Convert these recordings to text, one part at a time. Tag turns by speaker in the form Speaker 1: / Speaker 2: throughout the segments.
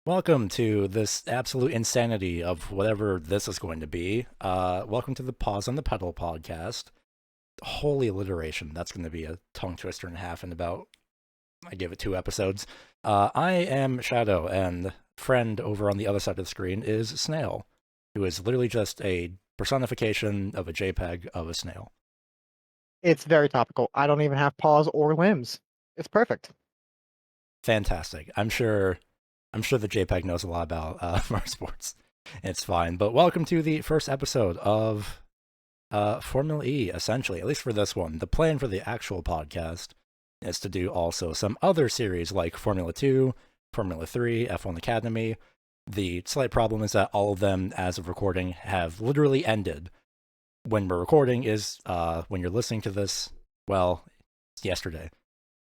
Speaker 1: Welcome to this absolute insanity of whatever this is going to be. Welcome to the Paws on the Pedal podcast. Holy alliteration. That's going to be a tongue twister and a half in about, I give it 2 episodes. I am Shadow, and friend over on the other side of the screen is Snail, who is literally just a personification of a JPEG of a snail.
Speaker 2: It's very topical. I don't even have paws or limbs. It's perfect.
Speaker 1: Fantastic. I'm sure the JPEG knows a lot about motorsports. It's fine. But welcome to the first episode of Formula E, essentially, at least for this one. The plan for the actual podcast is to do also some other series like Formula 2, Formula 3, F1 Academy. The slight problem is that all of them, as of recording, have literally ended. When we're recording is when you're listening to this, well, it's yesterday.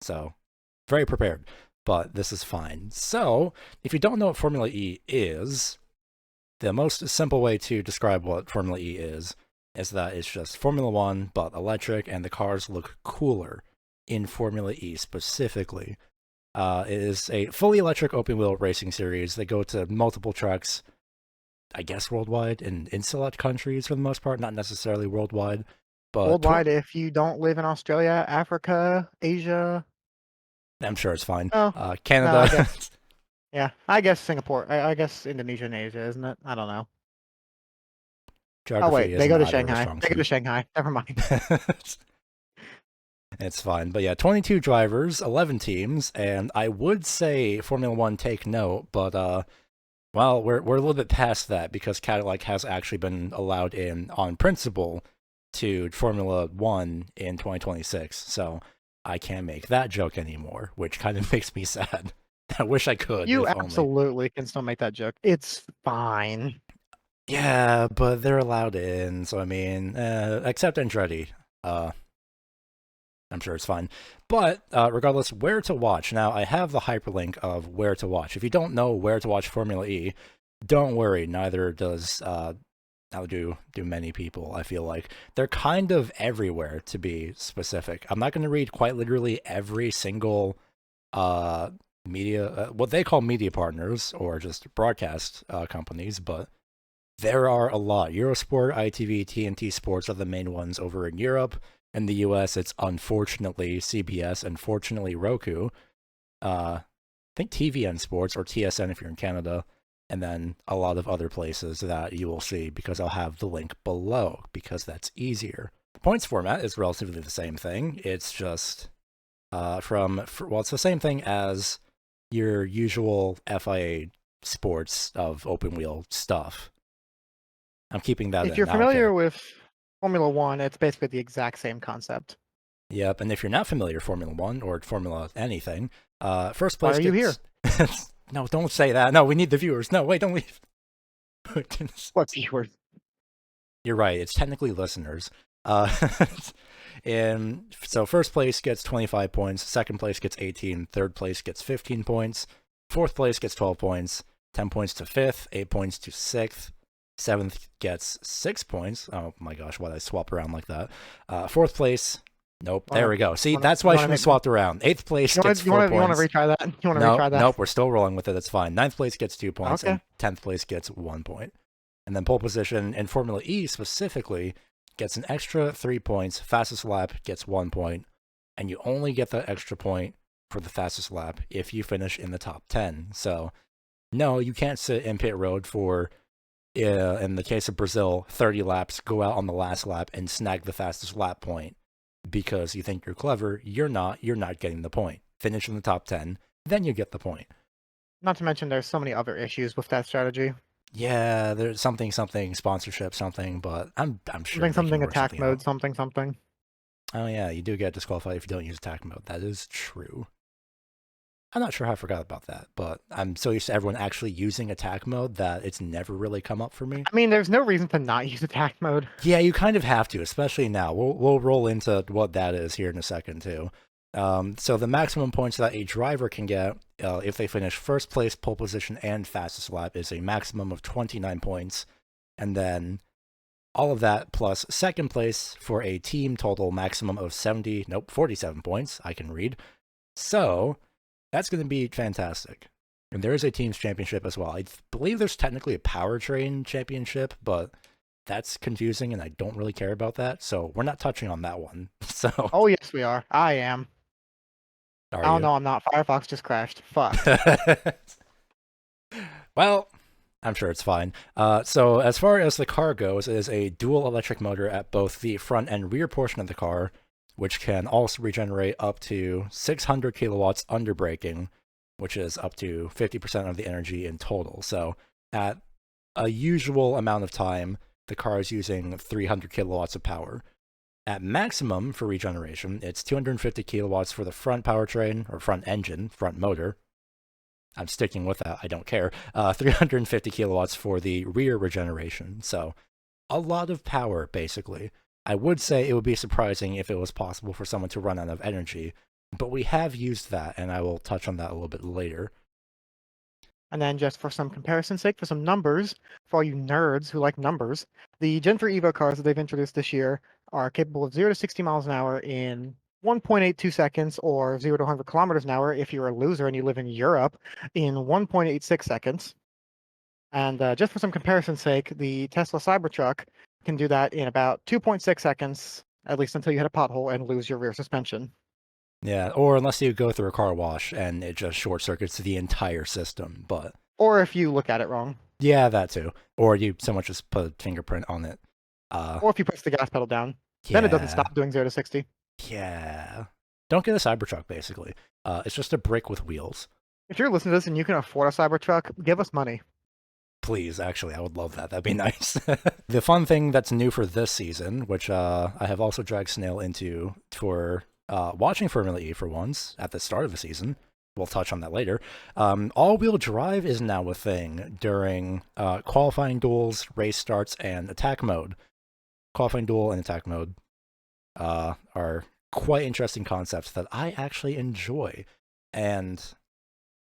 Speaker 1: So, very prepared. But this is fine. So, if you don't know what Formula E is, the most simple way to describe what Formula E is that it's just Formula 1, but electric, and the cars look cooler in Formula E specifically. It is a fully electric open-wheel racing series. They go to multiple tracks, I guess worldwide, in select countries for the most part, not necessarily worldwide. But
Speaker 2: Worldwide, if you don't live in Australia, Africa, Asia.
Speaker 1: I'm sure it's fine.
Speaker 2: Oh, no, I
Speaker 1: Canada.
Speaker 2: guess. Yeah, I guess Singapore. I guess Indonesia and Asia, isn't it? I don't know. Oh,
Speaker 1: Geography
Speaker 2: wait, they
Speaker 1: isn't
Speaker 2: go to
Speaker 1: either of a
Speaker 2: Shanghai.
Speaker 1: strong
Speaker 2: They go to
Speaker 1: suit.
Speaker 2: Shanghai. Never mind.
Speaker 1: It's fine. But yeah, 22 drivers, 11 teams, and I would say Formula 1 take note, but well, we're a little bit past that because Cadillac has actually been allowed in on principle to Formula 1 in 2026. So I can't make that joke anymore, which kind of makes me sad. I wish I could.
Speaker 2: You
Speaker 1: if only.
Speaker 2: absolutely can still make that joke. It's fine.
Speaker 1: Yeah, but they're allowed in, so I mean, except Andretti. I'm sure it's fine. But regardless, where to watch. Now, I have the hyperlink of where to watch. If you don't know where to watch Formula E, don't worry. Neither does how do many people, I feel like. They're kind of everywhere, to be specific. I'm not going to read quite literally every single media, what they call media partners, or just broadcast companies, but there are a lot. Eurosport, ITV, TNT Sports are the main ones over in Europe. In the US, it's unfortunately CBS and fortunately Roku. I think TVN Sports or TSN if you're in Canada, and then a lot of other places that you will see because I'll have the link below because that's easier. The points format is relatively the same thing. It's just it's the same thing as your usual FIA sports of open wheel stuff. I'm keeping that in.
Speaker 2: If you're familiar with Formula 1, it's basically the exact same concept.
Speaker 1: Yep, and if you're not familiar with Formula 1 or Formula anything, first
Speaker 2: Why
Speaker 1: place
Speaker 2: are you here?
Speaker 1: No, don't say that. No, we need the viewers. No, wait, don't leave.
Speaker 2: What viewers?
Speaker 1: You're right, it's technically listeners. And so first place gets 25 points, second place gets 18, third place gets 15 points, fourth place gets 12 points, 10 points to fifth, 8 points to sixth, seventh gets 6 points. Oh my gosh, why did I swap around like that? Fourth place, nope, there we go. See, that's why I shouldn't have swapped around. Eighth place gets 4 points.
Speaker 2: You want to retry that? You want to retry that?
Speaker 1: Nope, we're still rolling with it. It's fine. Ninth place gets 2 points,
Speaker 2: okay.
Speaker 1: And 10th place gets 1 point. And then pole position in Formula E specifically gets an extra 3 points. Fastest lap gets 1 point. And you only get that extra point for the fastest lap if you finish in the top 10. So, no, you can't sit in pit road for, in the case of Brazil, 30 laps, go out on the last lap and snag the fastest lap point because you think you're clever. You're not getting the point. Finish in the top 10, then you get the point.
Speaker 2: Not to mention there's so many other issues with that strategy.
Speaker 1: Yeah, there's something sponsorship something, but I'm sure
Speaker 2: something attack mode, something.
Speaker 1: Oh yeah, you do get disqualified if you don't use attack mode. That is true. I'm not sure how I forgot about that, but I'm so used to everyone actually using attack mode that it's never really come up for me.
Speaker 2: I mean, there's no reason to not use attack mode.
Speaker 1: Yeah, you kind of have to, especially now. We'll roll into what that is here in a second too. So the maximum points that a driver can get if they finish first place, pole position, and fastest lap is a maximum of 29 points. And then all of that plus second place for a team total maximum of 47 points. I can read. So that's going to be fantastic. And there is a team's championship as well. I believe there's technically a powertrain championship, but that's confusing and I don't really care about that. So we're not touching on that one. So
Speaker 2: Oh, yes, we are. I am.
Speaker 1: are
Speaker 2: Oh,
Speaker 1: you?
Speaker 2: no, I'm not. Firefox just crashed. Fuck.
Speaker 1: Well, I'm sure it's fine. So as far as the car goes, it is a dual electric motor at both the front and rear portion of the car, which can also regenerate up to 600 kilowatts under braking, which is up to 50% of the energy in total. So at a usual amount of time, the car is using 300 kilowatts of power. At maximum for regeneration, it's 250 kilowatts for the front powertrain, or front engine, front motor. I'm sticking with that, I don't care. 350 kilowatts for the rear regeneration. So a lot of power, basically. I would say it would be surprising if it was possible for someone to run out of energy, but we have used that, and I will touch on that a little bit later.
Speaker 2: And then just for some comparison's sake, for some numbers, for all you nerds who like numbers, the Gen 3 Evo cars that they've introduced this year are capable of 0 to 60 miles an hour in 1.82 seconds, or 0 to 100 kilometers an hour if you're a loser and you live in Europe in 1.86 seconds. And just for some comparison's sake, the Tesla Cybertruck can do that in about 2.6 seconds, at least until you hit a pothole and lose your rear suspension.
Speaker 1: Yeah, or unless you go through a car wash and it just short circuits the entire system, but
Speaker 2: Or if you look at it wrong.
Speaker 1: yeah, that too. Or someone just put a fingerprint on it.
Speaker 2: Or if you press the gas pedal down. Then it doesn't
Speaker 1: Yeah,
Speaker 2: stop doing 0 to 60.
Speaker 1: yeah. Don't get a Cybertruck, basically. It's just a brick with wheels.
Speaker 2: If you're listening to this and you can afford a Cybertruck, give us money.
Speaker 1: Please, actually, I would love that. That'd be nice. The fun thing that's new for this season, which I have also dragged Snail into for watching Formula E for once at the start of the season. We'll touch on that later. All-wheel drive is now a thing during qualifying duels, race starts, and attack mode. Qualifying duel and attack mode are quite interesting concepts that I actually enjoy. And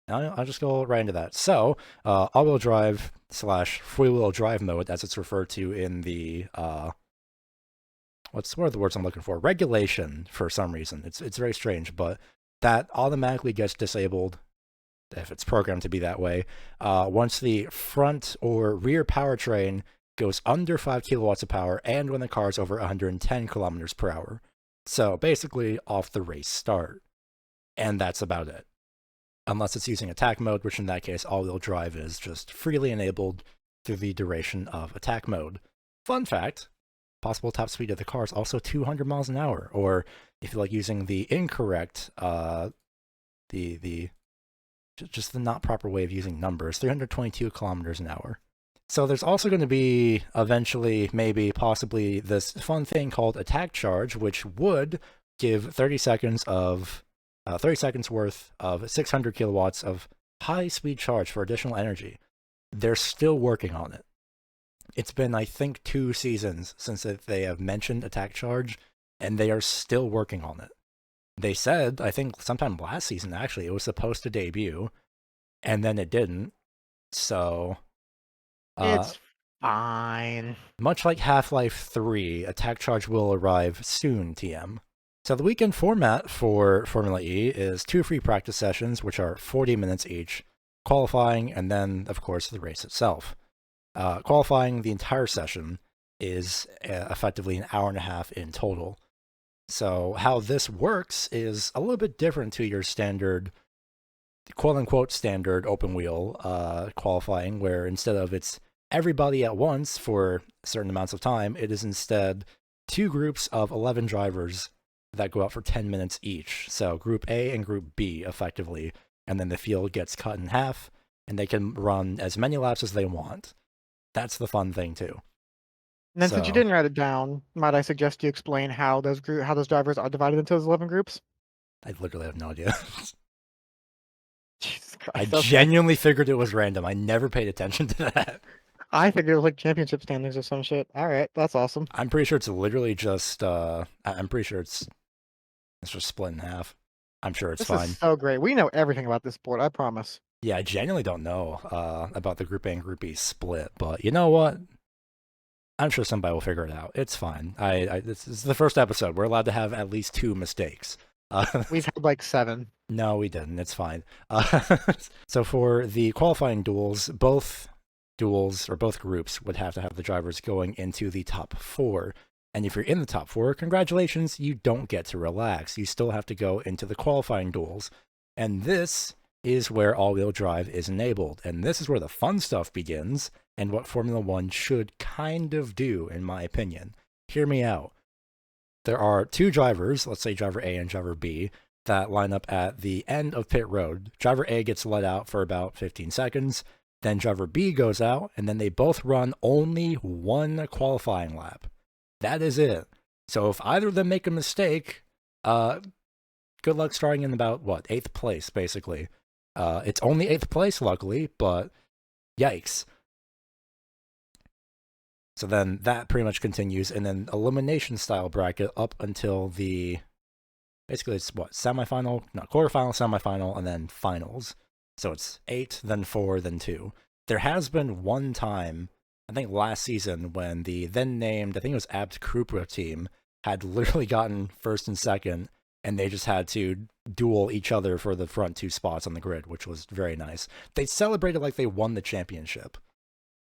Speaker 1: I'll just go right into that. So, all-wheel drive / free-wheel drive mode, as it's referred to in the what are the words I'm looking for? Regulation, for some reason. It's very strange, but that automatically gets disabled if it's programmed to be that way once the front or rear powertrain goes under 5 kilowatts of power and when the car is over 110 kilometers per hour. So basically off the race start. And that's about it. Unless it's using attack mode, which in that case, all-wheel drive is just freely enabled through the duration of attack mode. Fun fact, possible top speed of the car is also 200 miles an hour, or if you like using the incorrect, just the not proper way of using numbers, 322 kilometers an hour. So there's also going to be eventually, maybe, possibly, this fun thing called attack charge, which would give 30 seconds worth of 600 kilowatts of high-speed charge for additional energy. They're still working on it. It's been, I think, 2 seasons since they have mentioned attack charge, and they are still working on it. They said, I think sometime last season, actually, it was supposed to debut, and then it didn't. So
Speaker 2: It's fine.
Speaker 1: much like Half-Life 3, attack charge will arrive soon, TM. So the weekend format for Formula E is 2 free practice sessions, which are 40 minutes each, qualifying, and then, of course, the race itself. Qualifying, the entire session, is effectively an hour and a half in total. So how this works is a little bit different to your standard, quote-unquote standard open wheel qualifying, where instead of it's everybody at once for certain amounts of time, it is instead 2 groups of 11 drivers that go out for 10 minutes each. So Group A and Group B, effectively. And then the field gets cut in half, and they can run as many laps as they want. That's the fun thing, too.
Speaker 2: And then since you didn't write it down, might I suggest you explain how those drivers are divided into those 11 groups?
Speaker 1: I literally have no idea.
Speaker 2: Jesus
Speaker 1: I
Speaker 2: Christ. Okay.
Speaker 1: genuinely figured it was random. I never paid attention to that.
Speaker 2: I figured it was like championship standings or some shit. All right, that's awesome.
Speaker 1: I'm pretty sure it's literally just, I'm pretty sure it's just split in half. I'm sure it's
Speaker 2: This
Speaker 1: fine.
Speaker 2: is so great. We know everything about this sport, I promise.
Speaker 1: Yeah, I genuinely don't know about the Group A and Group B split, but you know what? I'm sure somebody will figure it out. It's fine. This is the first episode. We're allowed to have at least 2 mistakes.
Speaker 2: We've had like 7.
Speaker 1: No, we didn't. It's fine. So for the qualifying duels, both duels or both groups would have to have the drivers going into the top four. And if you're in the top four, congratulations, you don't get to relax. You still have to go into the qualifying duels. And this is where all-wheel drive is enabled. And this is where the fun stuff begins and what Formula One should kind of do, in my opinion. Hear me out. There are two drivers, let's say driver A and driver B, that line up at the end of pit road. Driver A gets let out for about 15 seconds. Then driver B goes out, and then they both run only one qualifying lap. That is it. So if either of them make a mistake, good luck starting in about, 8th place, basically. It's only 8th place, luckily, but yikes. So then that pretty much continues, and then elimination style bracket up until basically it's semifinal, not quarterfinal, semifinal, and then finals. So it's 8, then 4, then 2. There has been one time, I think last season, when the then named, I think it was Abt Krupa team, had literally gotten first and second, and they just had to duel each other for the front two spots on the grid, which was very nice. They celebrated like they won the championship,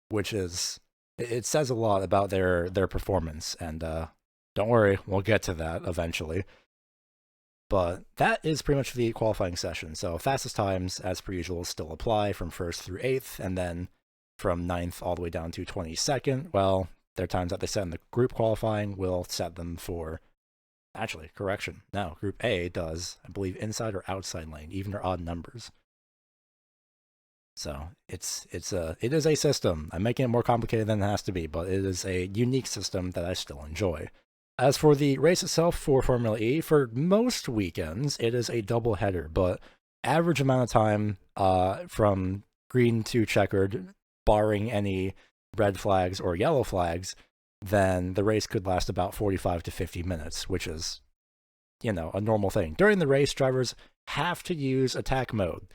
Speaker 1: which is, it says a lot about their performance, and don't worry, we'll get to that eventually. But that is pretty much the qualifying session. So fastest times, as per usual, still apply from 1st through 8th, and then from 9th all the way down to 22nd. Well, their times that they set in the group qualifying will set them for... Actually, correction. No, Group A does, I believe, inside or outside lane, even or odd numbers. So it is a system. I'm making it more complicated than it has to be, but it is a unique system that I still enjoy. As for the race itself for Formula E, for most weekends, it is a double header, but average amount of time from green to checkered, barring any red flags or yellow flags, then the race could last about 45 to 50 minutes, which is, a normal thing. During the race, drivers have to use attack mode.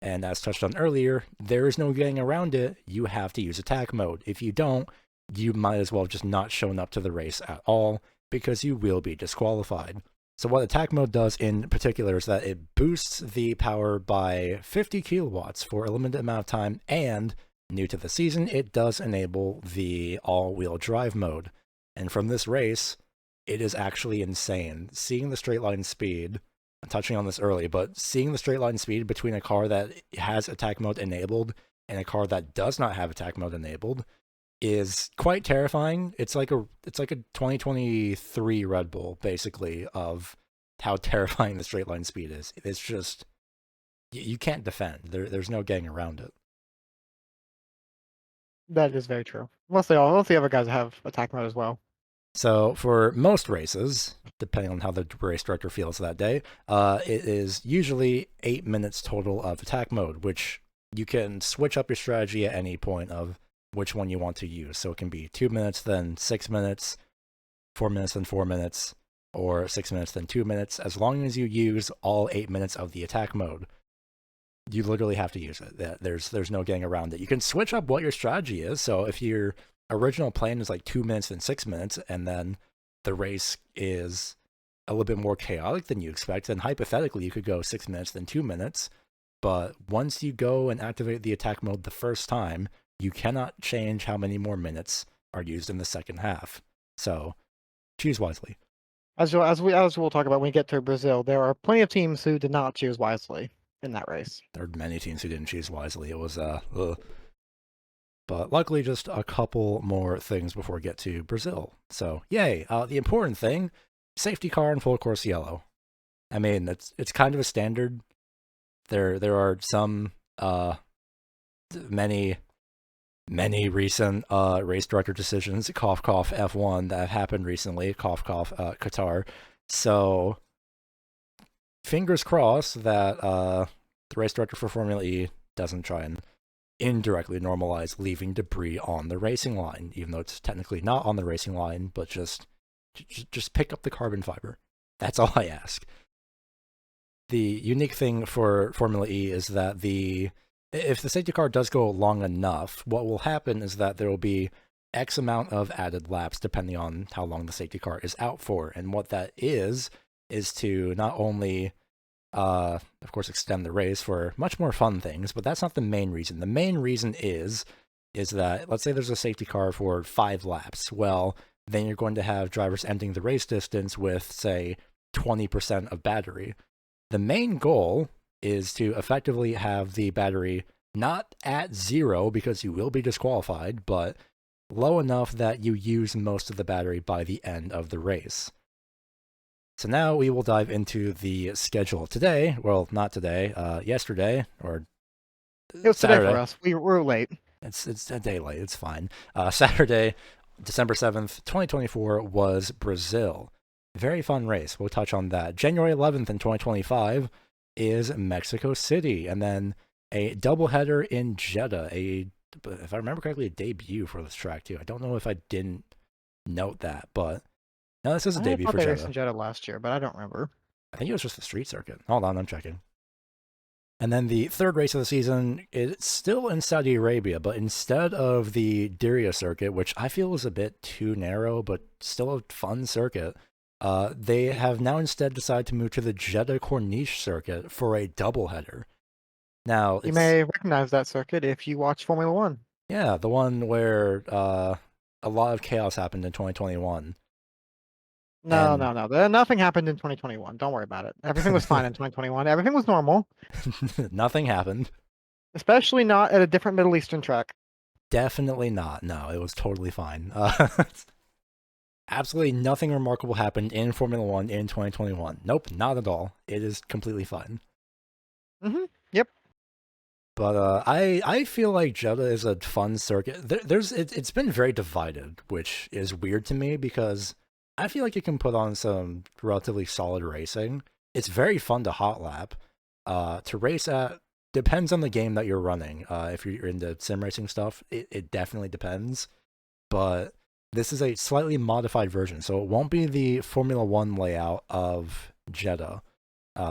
Speaker 1: And as touched on earlier, there is no getting around it. You have to use attack mode. If you don't, you might as well have just not shown up to the race at all, because you will be disqualified. So what attack mode does in particular is that it boosts the power by 50 kilowatts for a limited amount of time, and new to the season, it does enable the all-wheel drive mode. And from this race, it is actually insane. Seeing the straight line speed, I'm touching on this early, but seeing the straight line speed between a car that has attack mode enabled and a car that does not have attack mode enabled is quite terrifying. It's like a 2023 Red Bull, basically, of how terrifying the straight line speed is. It's just, you can't defend. There's no getting around it.
Speaker 2: That is very true. Most the other guys have attack mode as well.
Speaker 1: So for most races, depending on how the race director feels that day, it is usually 8 minutes total of attack mode, which you can switch up your strategy at any point of which one you want to use. So it can be 2 minutes, then 6 minutes, 4 minutes, then 4 minutes, or 6 minutes, then 2 minutes. As long as you use all 8 minutes of the attack mode, you literally have to use it. There's no getting around it. You can switch up what your strategy is. So if your original plan is like 2 minutes and 6 minutes, and then the race is a little bit more chaotic than you expect, then hypothetically you could go 6 minutes, then 2 minutes. But once you go and activate the attack mode the first time, you cannot change how many more minutes are used in the second half. So choose wisely.
Speaker 2: As we'll talk about when we get to Brazil, there are plenty of teams who did not choose wisely in that race.
Speaker 1: There are many teams who didn't choose wisely. It was But luckily, just a couple more things before we get to Brazil. So yay! The important thing: safety car in full course yellow. I mean, it's kind of a standard. There are some many recent race director decisions, cough cough F1, that have happened recently, cough cough Qatar. So fingers crossed that the race director for Formula E doesn't try and indirectly normalize leaving debris on the racing line, even though it's technically not on the racing line, but just pick up the carbon fiber. That's all I ask. The unique thing for Formula E is that if the safety car does go long enough, what will happen is that there will be X amount of added laps depending on how long the safety car is out for. And what that is to not only of course, extend the race for much more fun things, but that's not the main reason. The main reason is that, let's say there's a safety car for 5 laps. Well, then you're going to have drivers ending the race distance with, say, 20% of battery. The main goal is to effectively have the battery not at 0, because you will be disqualified, but low enough that you use most of the battery by the end of the race. So now we will dive into the schedule today. Well, not today, yesterday, or
Speaker 2: It was
Speaker 1: Saturday.
Speaker 2: today for us. We're late.
Speaker 1: It's a day late, it's fine. Saturday, December 7th, 2024 was Brazil. Very fun race, we'll touch on that. January 11th in 2025 is Mexico City, and then a doubleheader in Jeddah, if I remember correctly, a debut for this track too. I don't know if I didn't note that, but no, this is a debut for
Speaker 2: They
Speaker 1: Jeddah.
Speaker 2: raced in Jeddah last year, but I don't remember.
Speaker 1: I think it was just the street circuit. Hold on, I'm checking. And then the third race of the season is still in Saudi Arabia, but instead of the Diriyah circuit, which I feel is a bit too narrow, but still a fun circuit, they have now instead decided to move to the Jeddah Corniche circuit for a doubleheader. Now,
Speaker 2: you may recognize that circuit if you watch Formula One.
Speaker 1: Yeah, the one where a lot of chaos happened in 2021.
Speaker 2: No. Nothing happened in 2021. Don't worry about it. Everything was fine in 2021. Everything was normal.
Speaker 1: Nothing happened.
Speaker 2: Especially not at a different Middle Eastern track.
Speaker 1: Definitely not. No, it was totally fine. Absolutely nothing remarkable happened in Formula One in 2021. Nope, not at all. It is completely fine.
Speaker 2: Yep.
Speaker 1: But I feel like Jeddah is a fun circuit. It's been very divided, which is weird to me because I feel like it can put on some relatively solid racing. It's very fun to hot lap. To race at depends on the game that you're running. If you're into sim racing stuff, it definitely depends. But this is a slightly modified version, so it won't be the Formula One layout of Jeddah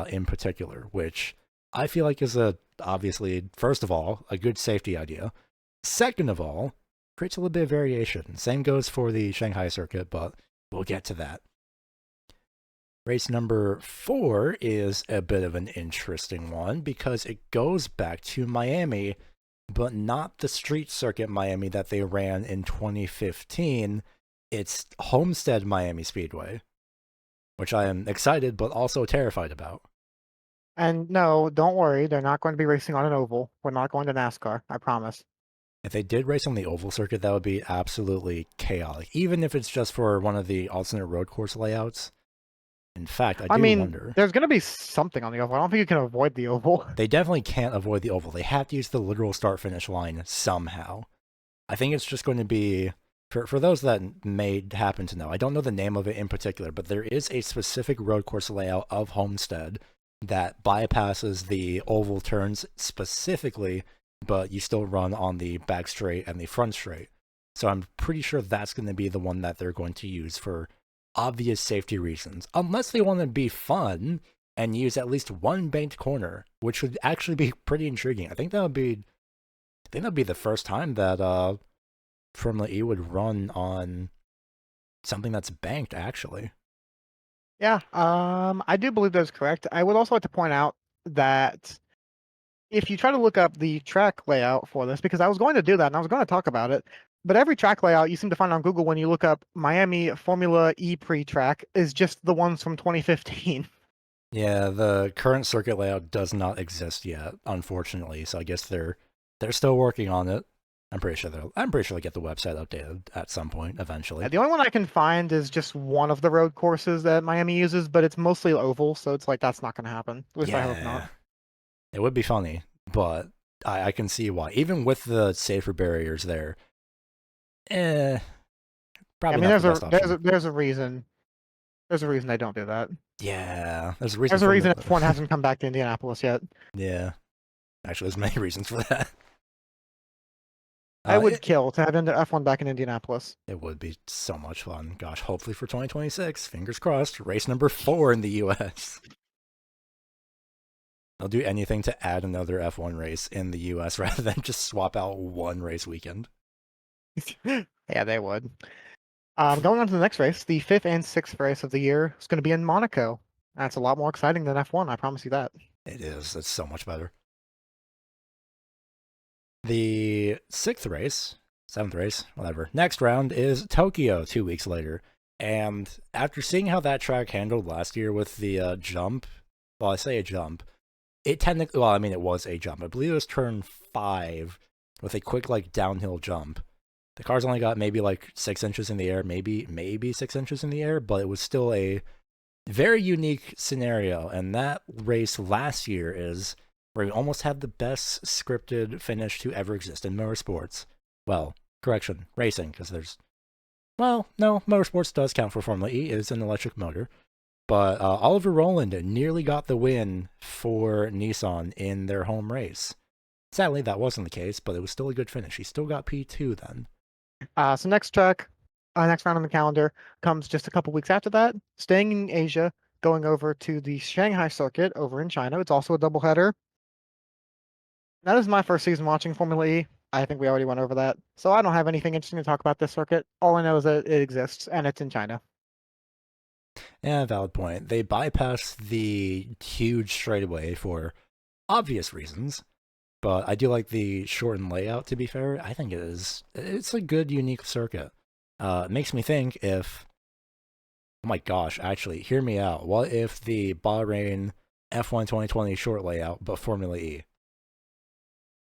Speaker 1: in particular, which I feel like is obviously, first of all, a good safety idea. Second of all, creates a little bit of variation. Same goes for the Shanghai circuit, but we'll get to that. Race number 4 is a bit of an interesting one because it goes back to Miami, but not the street circuit Miami that they ran in 2015. It's Homestead Miami Speedway, which I am excited but also terrified about.
Speaker 2: And no, don't worry. They're not going to be racing on an oval. We're not going to NASCAR. I promise.
Speaker 1: If they did race on the oval circuit, that would be absolutely chaotic, even if it's just for one of the alternate road course layouts. In fact, I do wonder.
Speaker 2: There's going to be something on the oval. I don't think you can avoid the oval.
Speaker 1: They definitely can't avoid the oval. They have to use the literal start-finish line somehow. I think it's just going to be, for those that may happen to know, I don't know the name of it in particular, but there is a specific road course layout of Homestead that bypasses the oval turns specifically, but you still run on the back straight and the front straight. So I'm pretty sure that's going to be the one that they're going to use for obvious safety reasons, unless they want to be fun and use at least one banked corner, which would actually be pretty intriguing. I think that would be the first time that Formula E would run on something that's banked, actually.
Speaker 2: Yeah, I do believe that's correct. I would also like to point out that if you try to look up the track layout for this, because I was going to do that and I was going to talk about it, but every track layout you seem to find on Google when you look up Miami Formula E pre-track is just the ones from 2015.
Speaker 1: Yeah, the current circuit layout does not exist yet, unfortunately. So I guess they're still working on it. I'm pretty sure they'll get the website updated at some point eventually.
Speaker 2: The only one I can find is just one of the road courses that Miami uses, but it's mostly oval, so it's like that's not going to happen. At least I hope not.
Speaker 1: It would be funny, but I can see why. Even with the safer barriers there, probably.
Speaker 2: I mean, there's a reason. There's a reason they don't do that.
Speaker 1: Yeah, there's a reason.
Speaker 2: There's a reason F1 hasn't come back to Indianapolis yet.
Speaker 1: Yeah, actually, there's many reasons for that.
Speaker 2: I would kill to have F1 back in Indianapolis.
Speaker 1: It would be so much fun. Gosh, hopefully for 2026, fingers crossed, race number 4 in the US. They'll do anything to add another F1 race in the US rather than just swap out one race weekend.
Speaker 2: Yeah, they would. Going on to the next race, the 5th and 6th race of the year is going to be in Monaco. That's a lot more exciting than F1, I promise you that.
Speaker 1: It is. It's so much better. The seventh race, whatever. Next round is Tokyo 2 weeks later. And after seeing how that track handled last year with the jump, well, I say a jump, it technically, well, I mean, it was a jump. I believe it was turn 5 with a quick, like, downhill jump. The cars only got maybe like 6 inches in the air, maybe 6 inches in the air, but it was still a very unique scenario. And that race last year is where we almost had the best scripted finish to ever exist in motorsports. Well, correction, racing, because well, no, motorsports does count for Formula E, it is an electric motor. But Oliver Rowland nearly got the win for Nissan in their home race. Sadly, that wasn't the case, but it was still a good finish. He still got P2 then.
Speaker 2: So next next round on the calendar comes just a couple weeks after that. Staying in Asia, going over to the Shanghai circuit over in China. It's also a doubleheader. That is my first season watching Formula E. I think we already went over that. So I don't have anything interesting to talk about this circuit. All I know is that it exists and it's in China.
Speaker 1: Yeah, valid point. They bypassed the huge straightaway for obvious reasons, but I do like the shortened layout, to be fair. I think it's a good, unique circuit. It makes me think if, oh my gosh, actually, hear me out. What if the Bahrain F1 2020 short layout, but Formula E?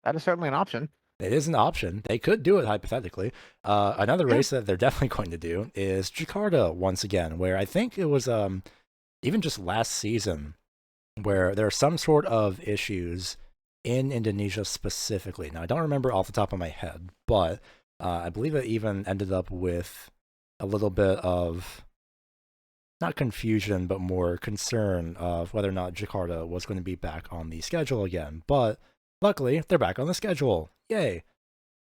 Speaker 2: That is certainly an option.
Speaker 1: It is an option. They could do it hypothetically. Another race that they're definitely going to do is Jakarta once again, where I think it was even just last season, where there are some sort of issues in Indonesia specifically. Now, I don't remember off the top of my head, but I believe it even ended up with a little bit of, not confusion, but more concern of whether or not Jakarta was going to be back on the schedule again. But luckily, they're back on the schedule. Yay.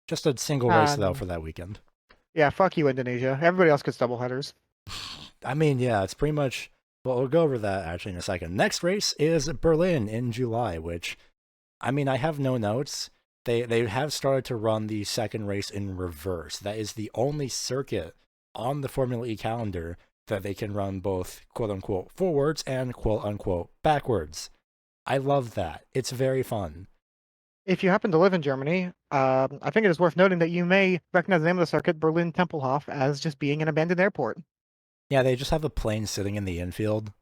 Speaker 1: Just a single race, though, for that weekend.
Speaker 2: Yeah, fuck you, Indonesia. Everybody else gets doubleheaders.
Speaker 1: I mean, yeah, it's pretty much, well, we'll go over that actually in a second. Next race is Berlin in July, which, I mean, I have no notes. They have started to run the second race in reverse. That is the only circuit on the Formula E calendar that they can run both quote-unquote forwards and quote-unquote backwards. I love that. It's very fun.
Speaker 2: If you happen to live in Germany, I think it is worth noting that you may recognize the name of the circuit, Berlin Tempelhof, as just being an abandoned airport.
Speaker 1: Yeah, they just have a plane sitting in the infield.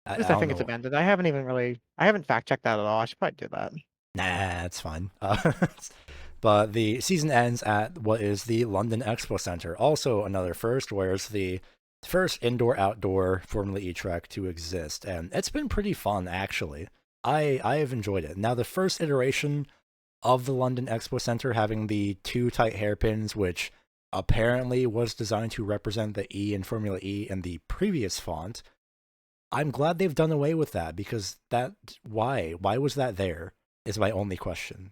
Speaker 1: I
Speaker 2: I
Speaker 1: don't
Speaker 2: think it's
Speaker 1: know.
Speaker 2: abandoned. I haven't fact checked that at all. I should probably do that.
Speaker 1: Nah, it's fine. But the season ends at what is the London Expo Centre. Also another first, where it's the first indoor-outdoor Formula E track to exist. And it's been pretty fun, actually. I have enjoyed it. Now, the first iteration of the London Expo Centre having the two tight hairpins, which apparently was designed to represent the E in Formula E in the previous font, I'm glad they've done away with that, because why was that there is my only question.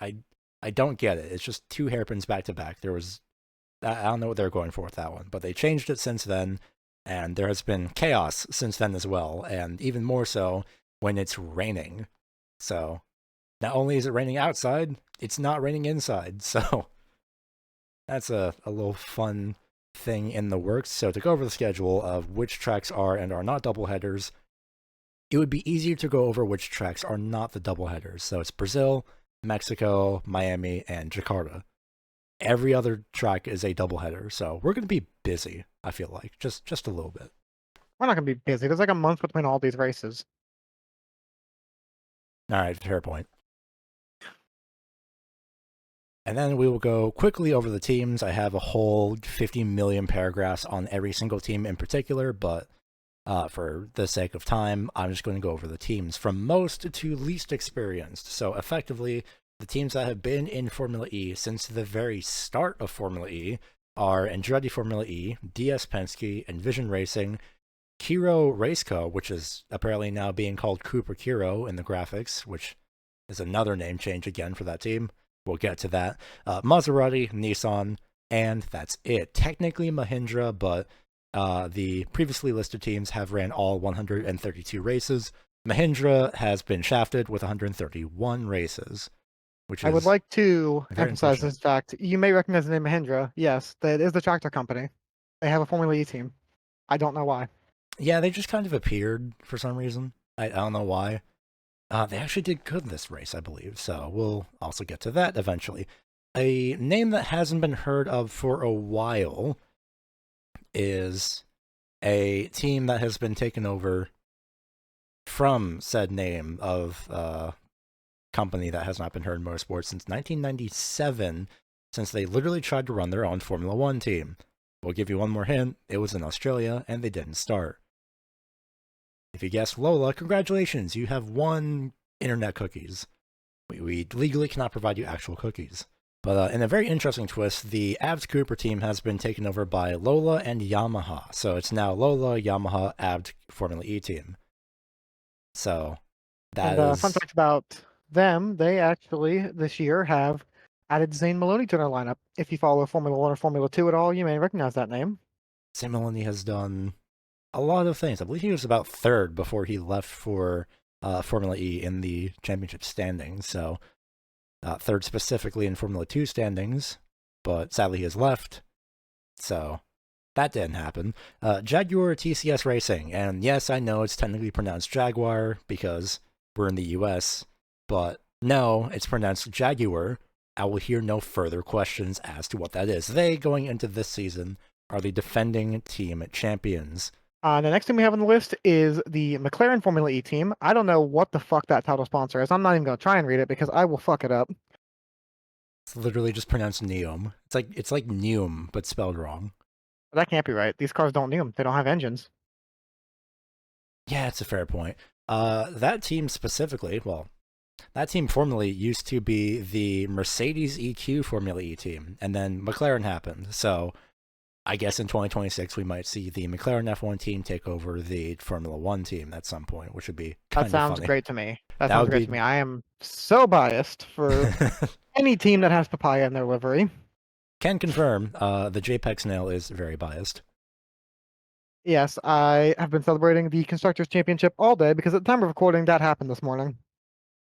Speaker 1: I don't get it. It's just two hairpins back to back. I don't know what they're going for with that one, but they changed it since then, and there has been chaos since then as well, and even more so when it's raining. So not only is it raining outside, it's not raining inside. So that's a little fun thing in the works. So to go over the schedule of which tracks are and are not doubleheaders, it would be easier to go over which tracks are not the doubleheaders. So it's Brazil, Mexico, Miami, and Jakarta. Every other track is a doubleheader, so we're going to be busy, I feel like, just a little bit.
Speaker 2: We're not going to be busy. There's like a month between all these races.
Speaker 1: All right, fair point. And then we will go quickly over the teams. I have a whole 50 million paragraphs on every single team in particular, but for the sake of time, I'm just going to go over the teams from most to least experienced. So effectively, the teams that have been in Formula E since the very start of Formula E are Andretti Formula E, DS Penske, Envision Racing, Kiro Raceco, which is apparently now being called Cooper Kiro in the graphics, which is another name change again for that team. We'll get to that. Maserati, Nissan, and that's it. Technically Mahindra, but the previously listed teams have ran all 132 races. Mahindra has been shafted with 131 races, which
Speaker 2: I would like to
Speaker 1: very
Speaker 2: emphasize this fact. You may recognize the name Mahindra. Yes, that is the tractor company. They have a Formula E team. I don't know why.
Speaker 1: Yeah, they just kind of appeared for some reason. I don't know why. They actually did good this race, I believe, so we'll also get to that eventually. A name that hasn't been heard of for a while is a team that has been taken over from said name of company that has not been heard in motorsports since 1997, since they literally tried to run their own Formula One team. We'll give you one more hint. It was in Australia, and they didn't start. If you guessed Lola, congratulations, you have won internet cookies. We legally cannot provide you actual cookies. But in a very interesting twist, the Abd Cooper team has been taken over by Lola and Yamaha. So it's now Lola, Yamaha, Abd Formula E team. So that
Speaker 2: And fun
Speaker 1: is...
Speaker 2: fact about them, they actually this year have added Zane Maloney to their lineup. If you follow Formula One or Formula Two at all, you may recognize that name.
Speaker 1: Sam Maloney has done a lot of things. I believe he was about third before he left for Formula E in the championship standings. So third specifically in Formula 2 standings, but sadly he has left. So that didn't happen. Jaguar TCS Racing, and yes, I know it's technically pronounced Jaguar because we're in the US, but no, it's pronounced Jaguar. I will hear no further questions as to what that is. They, going into this season, are the defending team champions.
Speaker 2: The next team we have on the list is the McLaren Formula E team. I don't know what the fuck that title sponsor is. I'm not even going to try and read it because I will fuck it up.
Speaker 1: It's literally just pronounced Neum. It's like Neum, but spelled wrong.
Speaker 2: But that can't be right. These cars don't need them. They don't have engines.
Speaker 1: Yeah, it's a fair point. That team specifically, well, that team formerly used to be the Mercedes EQ Formula E team, and then McLaren happened. So I guess in 2026 we might see the McLaren F1 team take over the Formula One team at some point, which would be kind
Speaker 2: That
Speaker 1: of
Speaker 2: sounds
Speaker 1: funny.
Speaker 2: great to me. That
Speaker 1: That
Speaker 2: sounds
Speaker 1: would
Speaker 2: great
Speaker 1: be...
Speaker 2: to me. I am so biased for any team that has papaya in their livery.
Speaker 1: Can confirm, the JPEG snail is very biased.
Speaker 2: Yes, I have been celebrating the Constructors' Championship all day because at the time of recording, that happened this morning.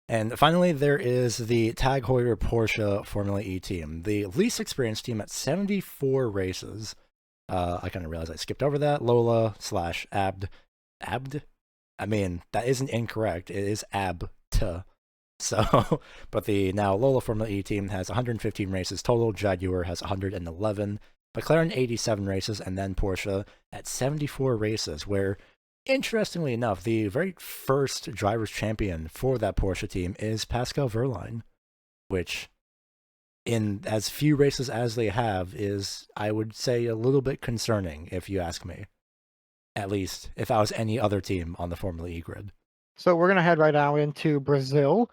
Speaker 1: And finally, there is the Tag Heuer Porsche Formula E team, the least experienced team at 74 races. I kind of realized I skipped over that. Lola slash Abd. Abd? I mean, that isn't incorrect. It is Abd. So, but the now Lola Formula E team has 115 races total. Jaguar has 111. McLaren 87 races, and then Porsche at 74 races, where, interestingly enough, the very first driver's champion for that Porsche team is Pascal Wehrlein, which, in as few races as they have, is, I would say, a little bit concerning, if you ask me. At least, if I was any other team on the Formula E grid.
Speaker 2: So we're going to head right now into Brazil,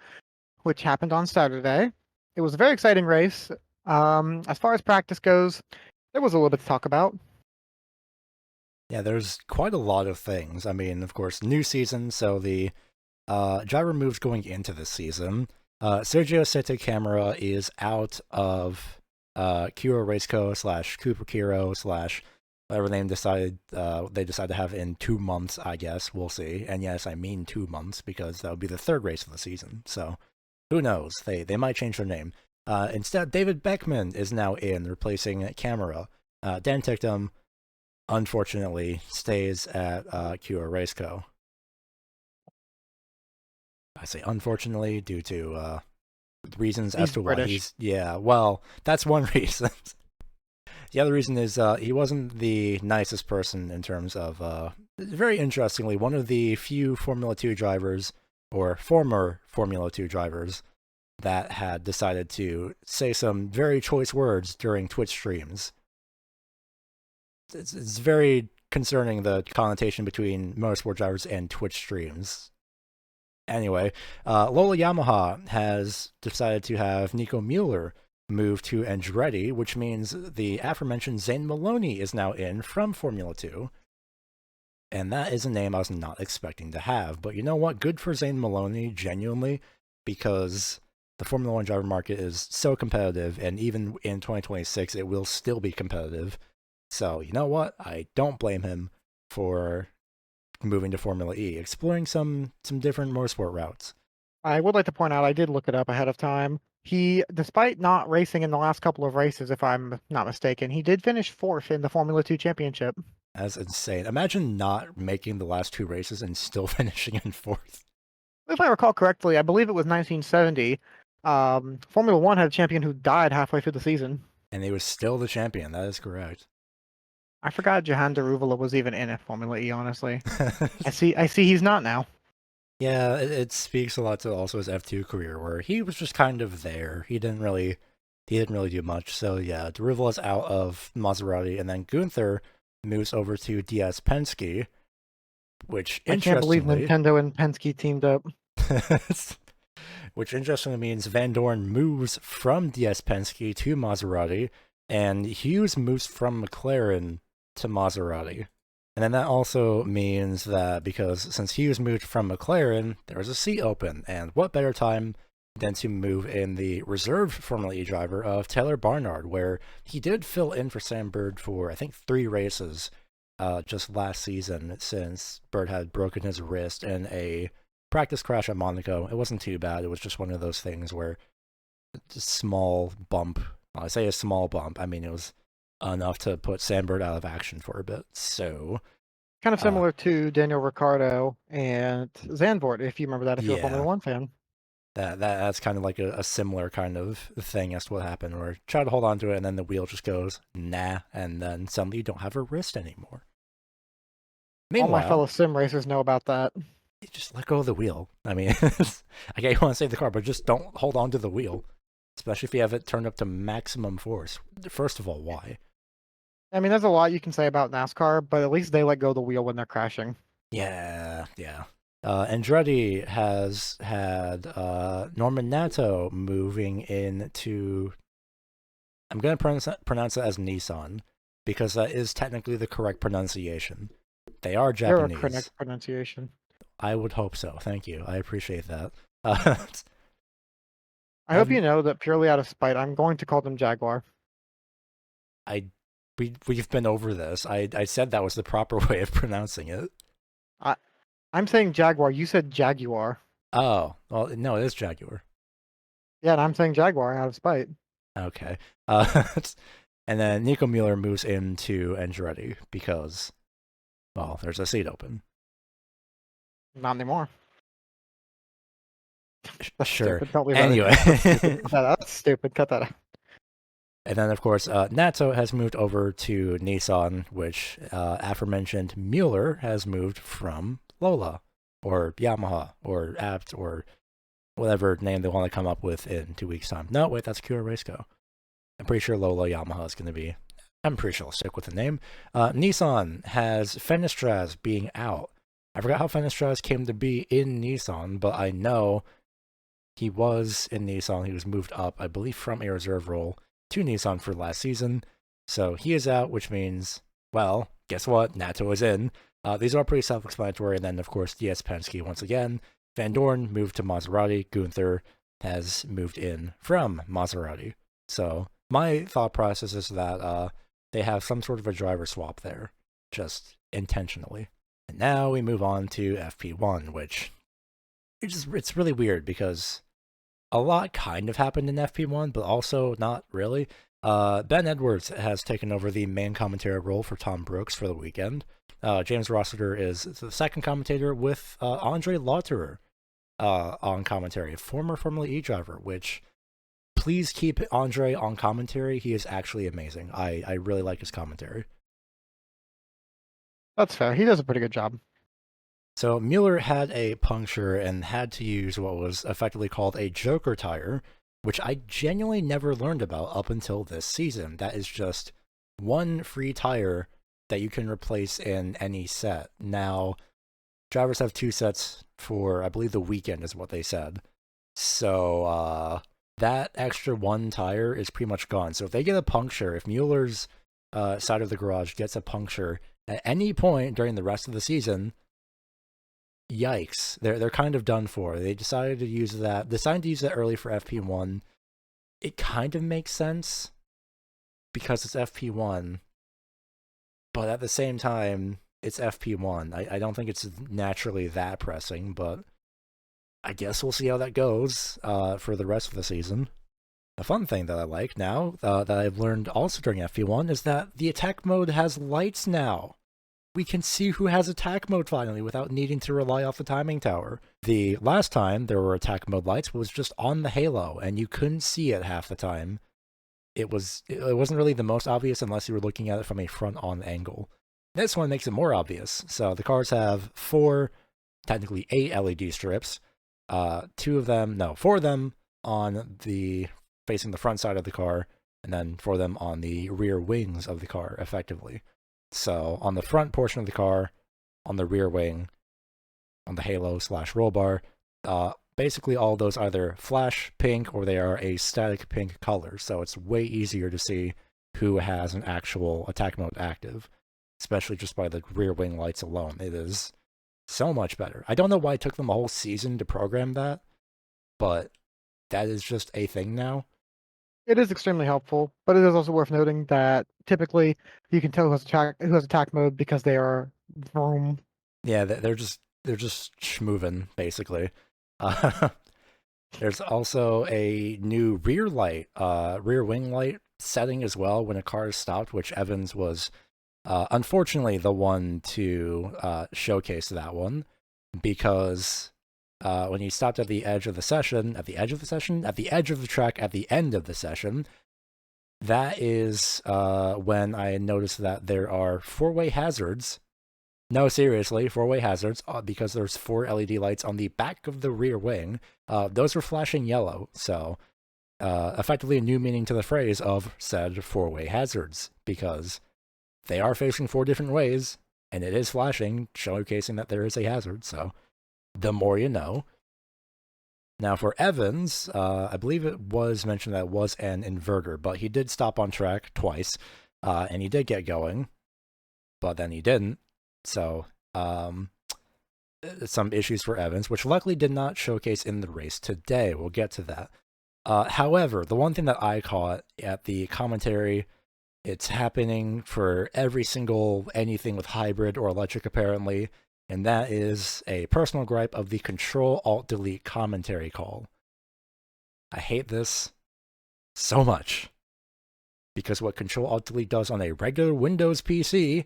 Speaker 2: which happened on Saturday. It was a very exciting race. As far as practice goes, there was a little bit to talk about.
Speaker 1: Yeah, there's quite a lot of things. I mean, of course, new season, so the driver moves going into this season. Sergio Sete Camara is out of Kiro Raceco / Cooper Kiro / whatever name they decide to have in 2 months, I guess. We'll see. And yes, I mean 2 months because that would be the third race of the season. So who knows? They might change their name. Instead, David Beckman is now in, replacing Camara. Dan Ticktum, unfortunately, stays at Kiro Raceco. I say unfortunately due to reasons as
Speaker 2: He's
Speaker 1: to why
Speaker 2: British.
Speaker 1: he's... Yeah, well, that's one reason. The other reason is he wasn't the nicest person in terms of... very interestingly, one of the few Formula 2 drivers, or former Formula 2 drivers, that had decided to say some very choice words during Twitch streams. It's very concerning, the connotation between motorsport drivers and Twitch streams. Anyway, Lola Yamaha has decided to have Nico Mueller move to Andretti, which means the aforementioned Zane Maloney is now in from Formula 2. And that is a name I was not expecting to have. But you know what? Good for Zane Maloney, genuinely, because the Formula 1 driver market is so competitive, and even in 2026, it will still be competitive. So, you know what? I don't blame him for moving to Formula E, exploring some different motorsport routes.
Speaker 2: I would like to point out, I did look it up ahead of time. He, despite not racing in the last couple of races, if I'm not mistaken, he did finish fourth in the Formula 2 championship.
Speaker 1: That's insane. Imagine not making the last 2 races and still finishing in 4th.
Speaker 2: If I recall correctly, I believe it was 1970. Formula One had a champion who died halfway through the season.
Speaker 1: And he was still the champion. That is correct.
Speaker 2: I forgot Johan Daruvula was even in Formula E, honestly. I see he's not now.
Speaker 1: Yeah, it speaks a lot to also his F2 career, where he was just kind of there. He didn't really do much. So yeah, Daruvala's out of Maserati, and then Gunther moves over to DS Penske, which
Speaker 2: I can't believe Nintendo and Penske teamed up.
Speaker 1: Which interestingly means Van Dorn moves from DS Penske to Maserati, and Hughes moves from McLaren to Maserati. And then that also means that because since Hughes moved from McLaren, there's a seat open, and what better time than to move in the reserve Formula E driver of Taylor Barnard, where he did fill in for Sam Bird for, I think, 3 races just last season, since Bird had broken his wrist in a practice crash at Monaco. It wasn't too bad. It was just one of those things where a small bump. Well, I say a small bump. I mean, it was enough to put Sam Bird out of action for a bit. So
Speaker 2: kind of similar to Daniel Ricciardo and Zandvoort, if you remember that, if you're a Formula One fan.
Speaker 1: That's kind of like a similar kind of thing as to what happened, where try to hold on to it and then the wheel just goes nah, and then suddenly you don't have a wrist anymore.
Speaker 2: Meanwhile, all my fellow sim racers know about that.
Speaker 1: Just let go of the wheel. I mean, I get you want to save the car, but just don't hold on to the wheel, especially if you have it turned up to maximum force. First of all, why?
Speaker 2: I mean, there's a lot you can say about NASCAR, but at least they let go of the wheel when they're crashing.
Speaker 1: Yeah. Andretti has had Norman Nato moving into, I'm going to pronounce it as Nissan, because that is technically the correct pronunciation. They are Japanese.
Speaker 2: They're a correct pronunciation.
Speaker 1: I would hope so. Thank you. I appreciate that.
Speaker 2: I hope you know that purely out of spite, I'm going to call them Jaguar.
Speaker 1: We've been over this. I said that was the proper way of pronouncing it.
Speaker 2: I'm saying Jaguar. You said Jaguar.
Speaker 1: Oh, well, no, it is Jaguar.
Speaker 2: Yeah, and I'm saying Jaguar out of spite.
Speaker 1: Okay. And then Nico Mueller moves into Andretti because, well, there's a seat open.
Speaker 2: Not anymore.
Speaker 1: That's sure.
Speaker 2: Anyway. That's stupid. Cut that out.
Speaker 1: And then, of course, Nato has moved over to Nissan, which aforementioned Mueller has moved from Lola, or Yamaha, or Abt, or whatever name they want to come up with in 2 weeks' time. No, wait, that's Kura Raceco. I'm pretty sure Lola Yamaha is going to be. I'm pretty sure I'll stick with the name. Nissan has Fenestraz being out. I forgot how Fenestraz came to be in Nissan, but I know he was in Nissan. He was moved up, I believe, from a reserve role to Nissan for last season. So he is out, which means, well, guess what? Nato is in. These are pretty self-explanatory. And then, of course, DS Penske once again. Van Dorn moved to Maserati. Gunther has moved in from Maserati. So my thought process is that they have some sort of a driver swap there, just intentionally. And now we move on to FP1, which it's really weird because a lot kind of happened in FP1, but also not really. Ben Edwards has taken over the main commentator role for Tom Brooks for the weekend. James Rossiter is the second commentator with Andre Lauterer on commentary, a former Formula E driver, which please keep Andre on commentary. He is actually amazing. I really like his commentary.
Speaker 2: That's fair. He does a pretty good job.
Speaker 1: So Mueller had a puncture and had to use what was effectively called a Joker tire, which I genuinely never learned about up until this season. That is just one free tire that you can replace in any set. Now, drivers have 2 sets for, I believe, the weekend is what they said. So that extra 1 tire is pretty much gone. So if they get a puncture, if Mueller's side of the garage gets a puncture at any point during the rest of the season, yikes, they're kind of done for. They decided to use that early for FP1. It kind of makes sense because it's FP1, but at the same time, it's FP1. I don't think it's naturally that pressing, but I guess we'll see how that goes for the rest of the season. The fun thing that I like now, that I've learned also during FP1, is that the attack mode has lights now. we can see who has attack mode finally without needing to rely off the timing tower. The last time there were attack mode lights was just on the halo, and you couldn't see it half the time. It wasn't really the most obvious unless you were looking at it from a front-on angle. This one makes it more obvious. So the cars have technically 8 LED strips. 4 of them on the facing the front side of the car, and then 4 of them on the rear wings of the car, effectively. So on the front portion of the car, on the rear wing, on the halo/roll bar, basically all those either flash pink or they are a static pink color. So it's way easier to see who has an actual attack mode active, especially just by the rear wing lights alone. It is so much better. I don't know why it took them a whole season to program that, but that is just a thing now.
Speaker 2: It is extremely helpful, but it is also worth noting that typically you can tell who has attack mode because they are vroom.
Speaker 1: Yeah, they're just schmovin', basically. There's also a new rear wing light setting as well when a car is stopped, which Evans was unfortunately the one to showcase that one, because when he stopped at the edge of the track at the end of the session, that is when I noticed that there are 4-way hazards. No, seriously, 4-way hazards, because there's 4 LED lights on the back of the rear wing. Those were flashing yellow, so effectively a new meaning to the phrase of said 4-way hazards, because they are facing 4 different ways, and it is flashing, showcasing that there is a hazard, so the more you know. Now for Evans, I believe it was mentioned that it was an inverter, but he did stop on track twice, and he did get going, but then he didn't. So, some issues for Evans, which luckily did not showcase in the race today. We'll get to that. However, the one thing that I caught at the commentary, it's happening for every single anything with hybrid or electric, apparently, and that is a personal gripe of the Control-Alt-Delete commentary call. I hate this so much, because what Control-Alt-Delete does on a regular Windows PC,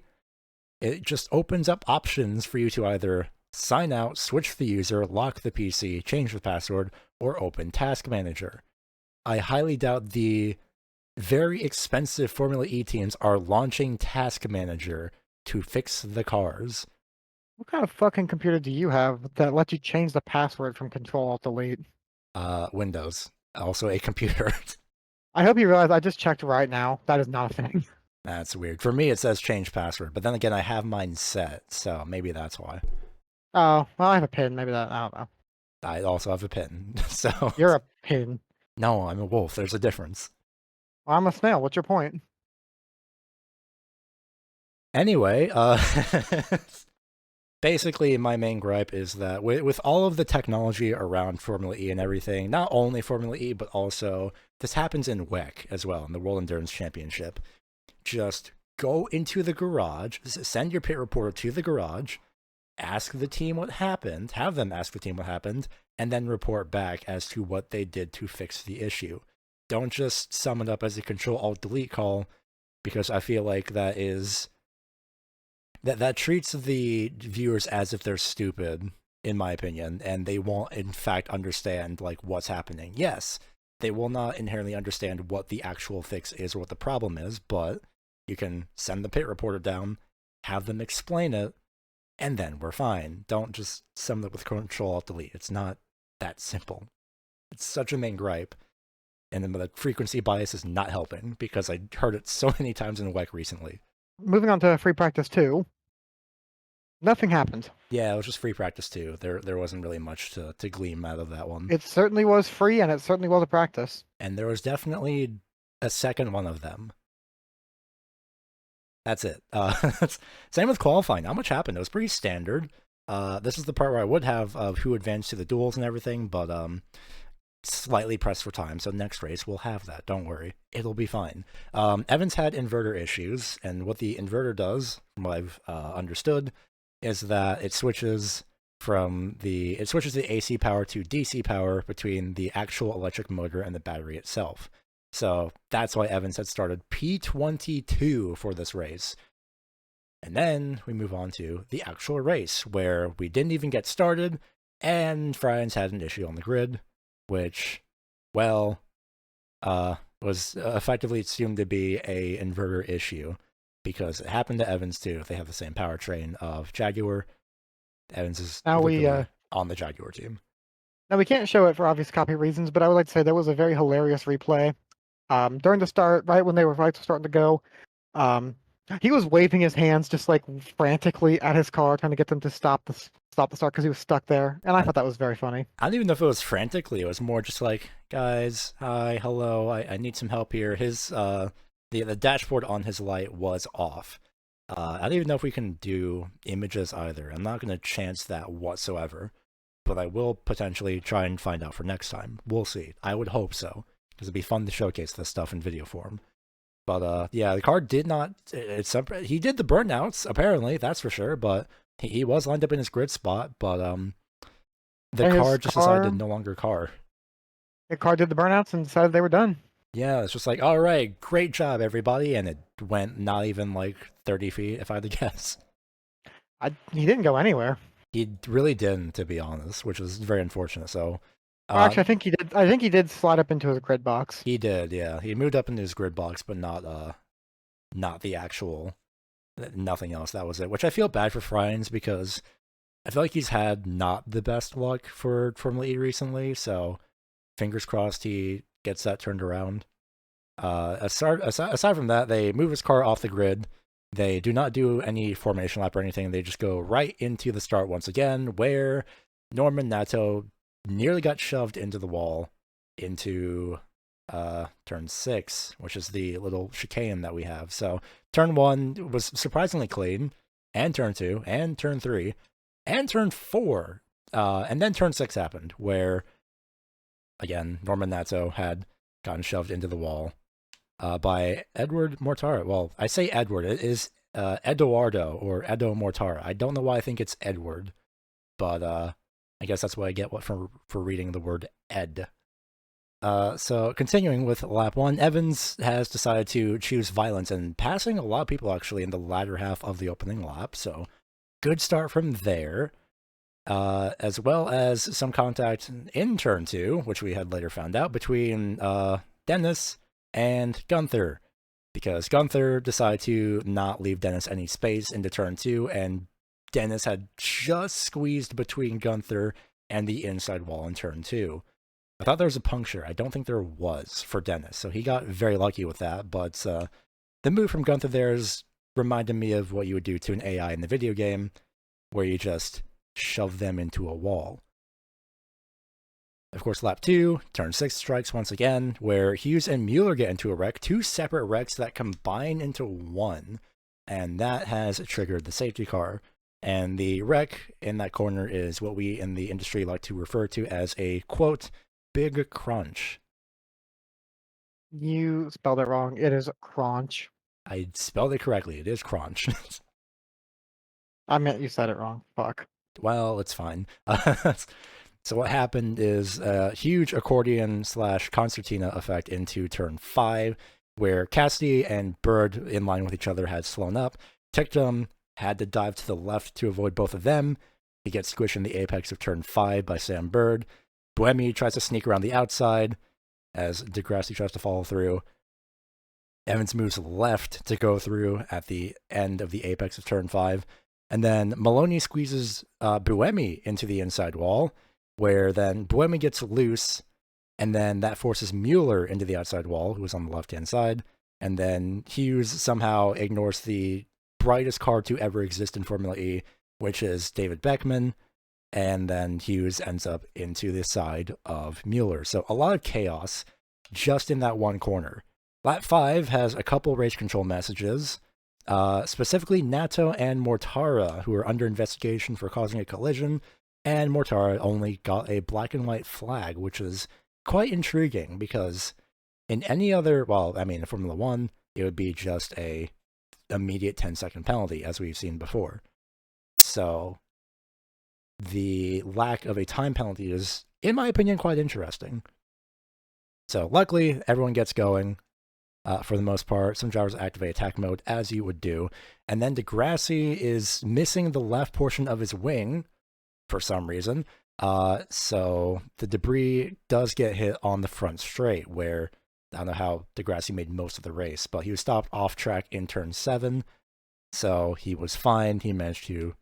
Speaker 1: it just opens up options for you to either sign out, switch the user, lock the PC, change the password, or open Task Manager. I highly doubt the very expensive Formula E teams are launching Task Manager to fix the cars.
Speaker 2: What kind of fucking computer do you have that lets you change the password from Control-Alt-Delete?
Speaker 1: Windows. Also a computer.
Speaker 2: I hope you realize I just checked right now. That is not a thing.
Speaker 1: That's weird. For me, it says change password, but then again, I have mine set, so maybe that's why.
Speaker 2: Oh, well, I have a pin. Maybe that, I don't know.
Speaker 1: I also have a pin, so...
Speaker 2: You're a pin.
Speaker 1: No, I'm a wolf. There's a difference.
Speaker 2: Well, I'm a snail. What's your point?
Speaker 1: Anyway, basically, my main gripe is that with all of the technology around Formula E and everything, not only Formula E, but also, this happens in WEC as well, in the World Endurance Championship. Just go into the garage, send your pit reporter to the garage, ask the team what happened, have them ask the team what happened, and then report back as to what they did to fix the issue. Don't just sum it up as a Control-Alt-Delete call, because I feel like that treats the viewers as if they're stupid, in my opinion, and they won't in fact understand like what's happening. Yes, they will not inherently understand what the actual fix is or what the problem is, but you can send the pit reporter down, have them explain it, and then we're fine. Don't just sum it up with Control-Alt-Delete. It's not that simple. It's such a main gripe. And then the frequency bias is not helping, because I heard it so many times in WEC recently.
Speaker 2: Moving on to free practice 2. Nothing happened.
Speaker 1: Yeah, it was just free practice 2. There wasn't really much to glean out of that one.
Speaker 2: It certainly was free, and it certainly was a practice.
Speaker 1: And there was definitely a second one of them. That's it. Same with qualifying. Not much happened. It was pretty standard. This is the part where I would have who advanced to the duels and everything, but slightly pressed for time. So next race we'll have that. Don't worry, it'll be fine. Evans had inverter issues, and what the inverter does, from what I've understood, is that it switches the AC power to DC power between the actual electric motor and the battery itself. So that's why Evans had started P22 for this race. And then we move on to the actual race, where we didn't even get started, and Friends had an issue on the grid, which, well, was effectively assumed to be a inverter issue, because it happened to Evans too. They have the same powertrain of Jaguar. Evans is
Speaker 2: Now we
Speaker 1: literally on the Jaguar team.
Speaker 2: now we can't show it for obvious copy reasons, but I would like to say there was a very hilarious replay. During the start, right when they were starting to go, um, he was waving his hands just like frantically at his car, trying to get them to stop the start because he was stuck there, and I thought that was very funny.
Speaker 1: I don't even know if it was frantically. It was more just like, guys, hi, hello, I need some help here. His the dashboard on his light was off. I don't even know if we can do images either. I'm not going to chance that whatsoever, but I will potentially try and find out for next time. We'll see. I would hope so, because it'd be fun to showcase this stuff in video form. But yeah, the car did not. He did the burnouts apparently, that's for sure. But he was lined up in his grid spot. But the
Speaker 2: And
Speaker 1: car just decided to no longer car.
Speaker 2: The car did the burnouts and decided they were done.
Speaker 1: Yeah, it's just like, all right, great job, everybody, and it went not even like 30 feet, if I had to guess.
Speaker 2: He didn't go anywhere.
Speaker 1: He really didn't, to be honest, which was very unfortunate. So,
Speaker 2: Actually, I think he did. I think he did slide up into his grid box.
Speaker 1: He did, yeah. He moved up into his grid box, but not the actual, nothing else. That was it. Which I feel bad for Friends, because I feel like he's had not the best luck for Formula E recently. So, fingers crossed he gets that turned around. Aside from that, they move his car off the grid. They do not do any formation lap or anything. They just go right into the start once again, where Norman Nato nearly got shoved into the wall into turn 6, which is the little chicane that we have. So turn 1 was surprisingly clean, and turn 2, and turn 3, and turn 4, and then turn 6 happened, where, again, Norman Nato had gotten shoved into the wall by Edward Mortara. Well, I say Edward. It is Eduardo or Edo Mortara. I don't know why I think it's Edward, but I guess that's what I get for reading the word Ed. So continuing with lap 1, Evans has decided to choose violence and passing a lot of people actually in the latter half of the opening lap. So good start from there. As well as some contact in turn 2, which we had later found out, between Dennis and Gunther, because Gunther decided to not leave Dennis any space into turn 2, and Dennis had just squeezed between Gunther and the inside wall in turn 2. I thought there was a puncture. I don't think there was for Dennis, so he got very lucky with that, but the move from Gunther there is reminded me of what you would do to an AI in the video game, where you just shove them into a wall. Of course, lap 2, turn 6 strikes once again, where Hughes and Mueller get into a wreck, 2 separate wrecks that combine into one, and that has triggered the safety car. And the wreck in that corner is what we in the industry like to refer to as a, quote, big crunch.
Speaker 2: You spelled it wrong. It is crunch.
Speaker 1: I spelled it correctly. It is crunch.
Speaker 2: I meant you said it wrong. Fuck.
Speaker 1: Well, it's fine. So what happened is a huge accordion / concertina effect into turn 5, where Cassidy and Bird, in line with each other, had slown up. Tictum had to dive to the left to avoid both of them. He gets squished in the apex of turn 5 by Sam Bird. Buemi tries to sneak around the outside as Degrassi tries to follow through. Evans moves left to go through at the end of the apex of turn 5. And then Maloney squeezes Buemi into the inside wall, where then Buemi gets loose, and then that forces Mueller into the outside wall, who was on the left-hand side, and then Hughes somehow ignores the brightest card to ever exist in Formula E, which is David Beckman, and then Hughes ends up into the side of Mueller. So a lot of chaos just in that one corner. Lap 5 has a couple race control messages, specifically Nato and Mortara, who are under investigation for causing a collision, and Mortara only got a black and white flag, which is quite intriguing, because in any other, well, I mean, in Formula 1, it would be just a immediate 10-second penalty, as we've seen before. So the lack of a time penalty is, in my opinion, quite interesting. So luckily, everyone gets going. for the most part. Some drivers activate attack mode as you would do. And then Degrassi is missing the left portion of his wing for some reason. So the debris does get hit on the front straight, where I don't know how Degrassi made most of the race, but he was stopped off track in turn 7. So he was fine. He managed to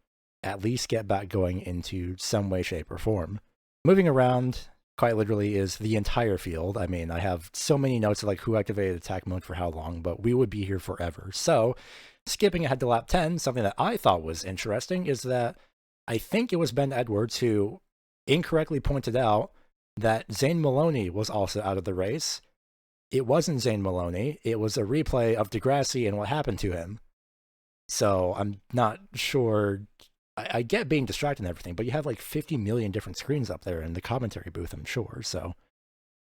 Speaker 1: at least get back going into some way, shape, or form. Moving around, quite literally, is the entire field. I mean, I have so many notes of like who activated attack mode for how long, but we would be here forever. So, skipping ahead to lap 10, something that I thought was interesting is that I think it was Ben Edwards who incorrectly pointed out that Zane Maloney was also out of the race. It wasn't Zane Maloney. It was a replay of Degrassi and what happened to him. So I'm not sure. I get being distracted and everything, but you have like 50 million different screens up there in the commentary booth, I'm sure. So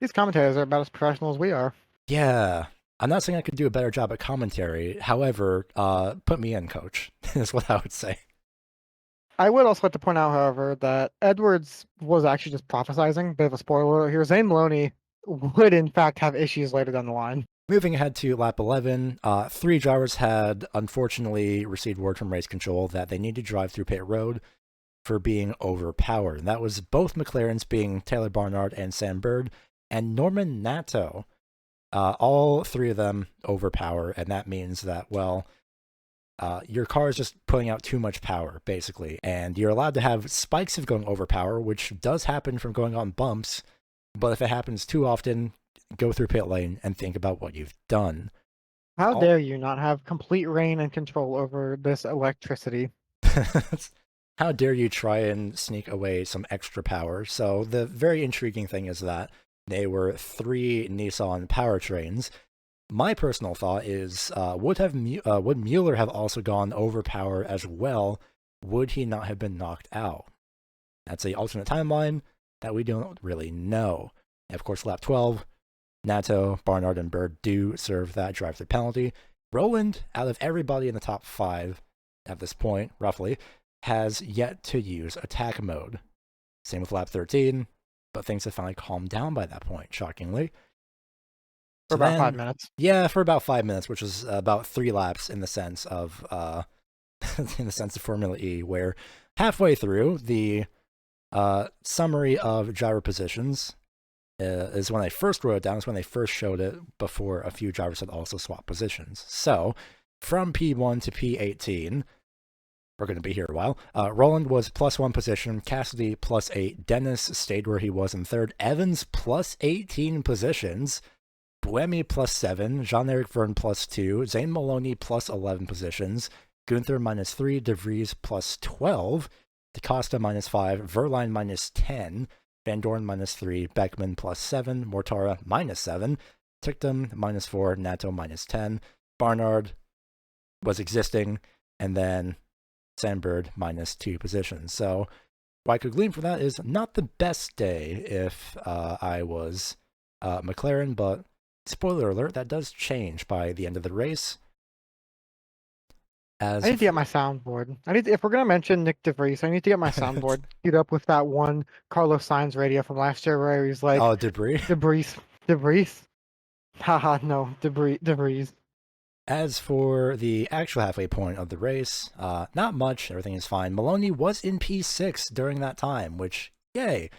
Speaker 2: These commentators are about as professional as we are.
Speaker 1: yeah, I'm not saying I could do a better job at commentary. However, put me in, coach, is what I would say.
Speaker 2: I would also like to point out, however, that Edwards was actually just prophesizing. Bit of a spoiler here. Zane Maloney would, in fact, have issues later down the line.
Speaker 1: Moving ahead to lap 11, 3 drivers had unfortunately received word from race control that they need to drive through pit road for being overpowered. And that was both McLarens, being Taylor Barnard and Sam Bird, and Norman Nato. All 3 of them overpower, and that means that, well, your car is just putting out too much power, basically. And you're allowed to have spikes of going overpower, which does happen from going on bumps, but if it happens too often, go through pit lane and think about what you've done.
Speaker 2: How dare you not have complete reign and control over this electricity?
Speaker 1: How dare you try and sneak away some extra power? So the very intriguing thing is that they were 3 Nissan powertrains. My personal thought is, would Mueller have also gone overpower as well? Would he not have been knocked out? That's a alternate timeline that we don't really know. And of course, lap 12, Nato, Barnard, and Bird do serve that drive-through penalty. Roland, out of everybody in the top 5 at this point, roughly, has yet to use attack mode. Same with lap 13, but things have finally calmed down by that point, shockingly.
Speaker 2: For about 5 minutes.
Speaker 1: Yeah, for about 5 minutes, which is about 3 laps in the sense of Formula E, where halfway through the summary of driver positions is when I first wrote it down. Is when they first showed it before a few drivers had also swapped positions. So from P1 to P18, we're going to be here a while. Roland was +1 position, Cassidy +8, Dennis stayed where he was in 3rd, Evans +18 positions, Buemi +7, Jean-Eric Verne +2, Zane Maloney +11 positions, Gunther -3, De Vries +12, DaCosta -5, Verline -10, Van Dorn -3, Beckman +7, Mortara -7, Ticktum -4, Nato -10, Barnard was existing, and then Sandberg -2 positions. So what I could glean from that is not the best day if I was McLaren, but spoiler alert, that does change by the end of the race.
Speaker 2: I need to get my soundboard. If we're gonna mention Nick DeVries, I need to get my soundboard queued up with that one Carlos Sainz radio from last year where he's like,
Speaker 1: "Oh, debris."
Speaker 2: Haha, no, DeVries.
Speaker 1: As for the actual halfway point of the race, not much. Everything is fine. Maloney was in P6 during that time, which, yay.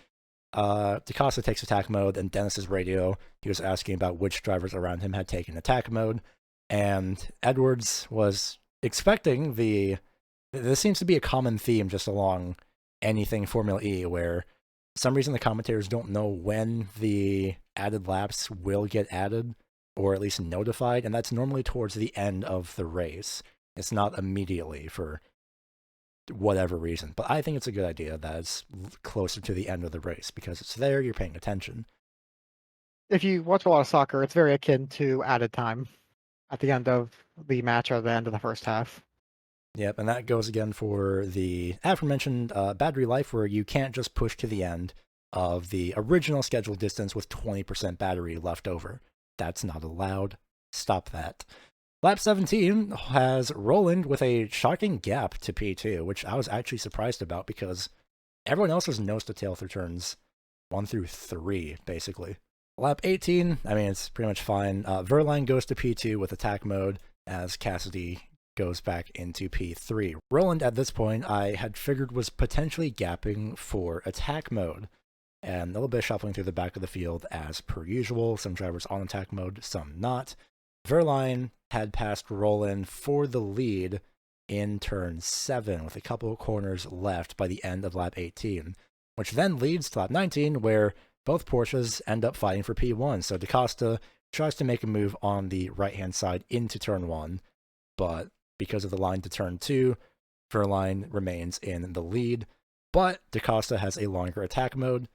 Speaker 1: DaCosta takes attack mode, and Dennis's radio, he was asking about which drivers around him had taken attack mode, and Edwards was expecting this seems to be a common theme just along anything Formula E, where for some reason the commentators don't know when the added laps will get added, or at least notified, and that's normally towards the end of the race. It's not immediately for whatever reason, but I think it's a good idea that it's closer to the end of the race, because it's there, you're paying attention.
Speaker 2: If you watch a lot of soccer, it's very akin to added time at the end of the match or the end of the first half.
Speaker 1: Yep, and that goes again for the aforementioned battery life, where you can't just push to the end of the original scheduled distance with 20% battery left over. That's not allowed. Stop that. Lap 17 has Roland with a shocking gap to P2, which I was actually surprised about because everyone else was nose to tail through turns 1 through 3, basically. Lap 18, I mean, it's pretty much fine. Verline goes to P2 with attack mode as Cassidy goes back into P3. Roland, at this point, I had figured was potentially gapping for attack mode, and a little bit shuffling through the back of the field as per usual. Some drivers on attack mode, some not. Verline had passed Roland for the lead in turn 7 with a couple of corners left by the end of lap 18, which then leads to lap 19 where both Porsches end up fighting for P1. So DaCosta tries to make a move on the right-hand side into turn 1, but because of the line to turn 2, Verline remains in the lead, but DaCosta has a longer attack mode.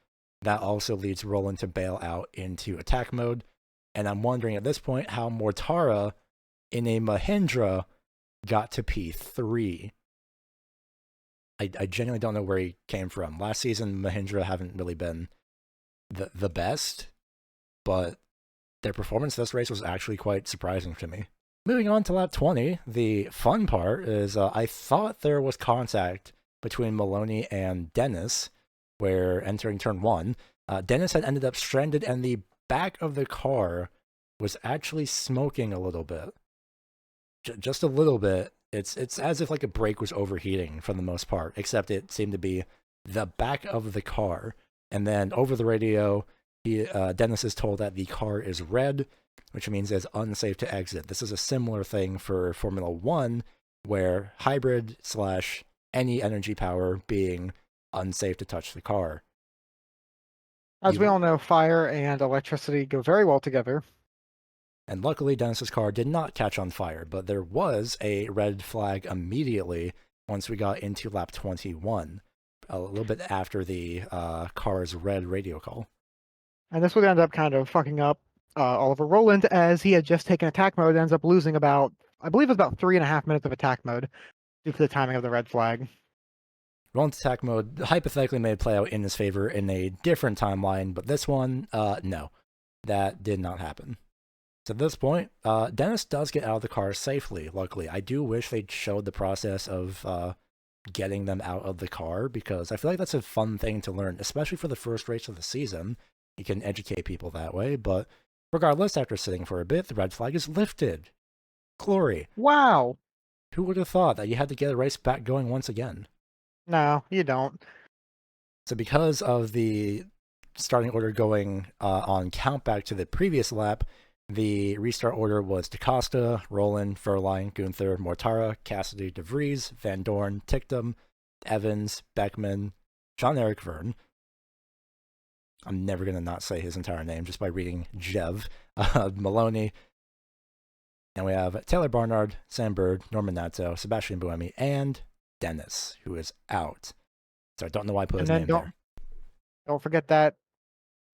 Speaker 1: That also leads Roland to bail out into attack mode, and I'm wondering at this point how Mortara in a Mahindra got to P3. I genuinely don't know where he came from. Last season, Mahindra haven't really been the best, but their performance this race was actually quite surprising to me. Moving on to lap 20, the fun part is I thought there was contact between Maloney and Dennis, where entering turn 1, Dennis had ended up stranded and the back of the car was actually smoking a little bit. Just a little bit. It's as if like a brake was overheating for the most part, except it seemed to be the back of the car. And then over the radio, Dennis is told that the car is red, which means it's unsafe to exit. This is a similar thing for Formula 1, where hybrid / any energy power being unsafe to touch the car.
Speaker 2: As we all know, fire and electricity go very well together.
Speaker 1: And luckily, Dennis's car did not catch on fire, but there was a red flag immediately once we got into lap 21, a little bit after the car's red radio call.
Speaker 2: And this would end up kind of fucking up Oliver Rowland, as he had just taken attack mode, ends up losing about, I believe it was about 3.5 minutes of attack mode due to the timing of the red flag.
Speaker 1: Roland's attack mode hypothetically may play out in his favor in a different timeline, but this one, no, that did not happen. So at this point, Dennis does get out of the car safely, luckily. I do wish they'd showed the process of getting them out of the car, because I feel like that's a fun thing to learn, especially for the first race of the season. You can educate people that way, but regardless, after sitting for a bit, the red flag is lifted. Glory.
Speaker 2: Wow!
Speaker 1: Who would have thought that you had to get a race back going once again?
Speaker 2: No, you don't.
Speaker 1: So because of the starting order going on count back to the previous lap, the restart order was DaCosta, Roland, Verline, Gunther, Mortara, Cassidy, De Vries, Van Dorn, Ticktum, Evans, Beckman, Jean-Eric Verne. I'm never going to not say his entire name just by reading Jev, Maloney. And we have Taylor Barnard, Sam Bird, Norman Nato, Sebastian Buemi, and Dennis, who is out. So I don't know why I put his name there.
Speaker 2: Don't forget that.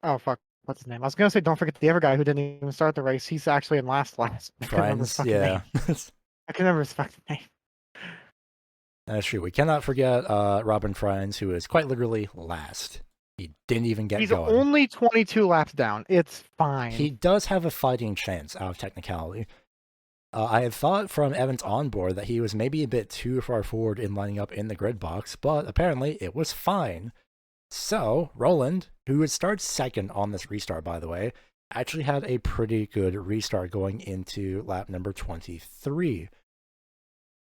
Speaker 2: Oh, fuck. What's his name? I was going to say, don't forget the other guy who didn't even start the race. He's actually in last.
Speaker 1: Friends, yeah.
Speaker 2: I can never respect the name.
Speaker 1: That's true. We cannot forget Robin Friends, who is quite literally last. He didn't even get going.
Speaker 2: He's only 22 laps down. It's fine.
Speaker 1: He does have a fighting chance out of technicality. I had thought from Evans onboard that he was maybe a bit too far forward in lining up in the grid box, but apparently it was fine. So, Roland, who would start second on this restart, by the way, actually had a pretty good restart going into lap number 23.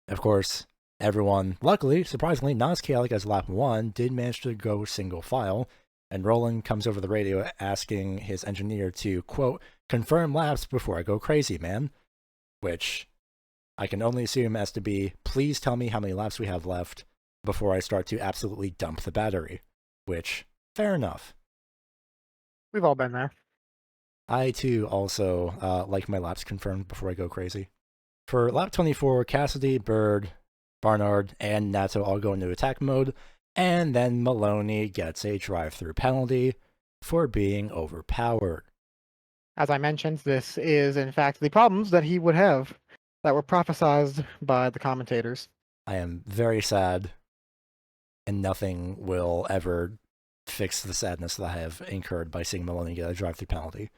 Speaker 1: Of course, everyone, luckily, surprisingly, not as chaotic as lap 1, did manage to go single file, and Roland comes over the radio asking his engineer to, quote, confirm laps before I go crazy, man. Which I can only assume as to be, please tell me how many laps we have left before I start to absolutely dump the battery. Which, fair enough.
Speaker 2: We've all been there.
Speaker 1: I, too, also like my laps confirmed before I go crazy. For lap 24, Cassidy, Bird, Barnard, and Nato all go into attack mode, and then Maloney gets a drive-through penalty for being overpowered.
Speaker 2: As I mentioned, this is, in fact, the problems that he would have that were prophesized by the commentators.
Speaker 1: I am very sad, and nothing will ever fix the sadness that I have incurred by seeing Maloney get a drive-through penalty.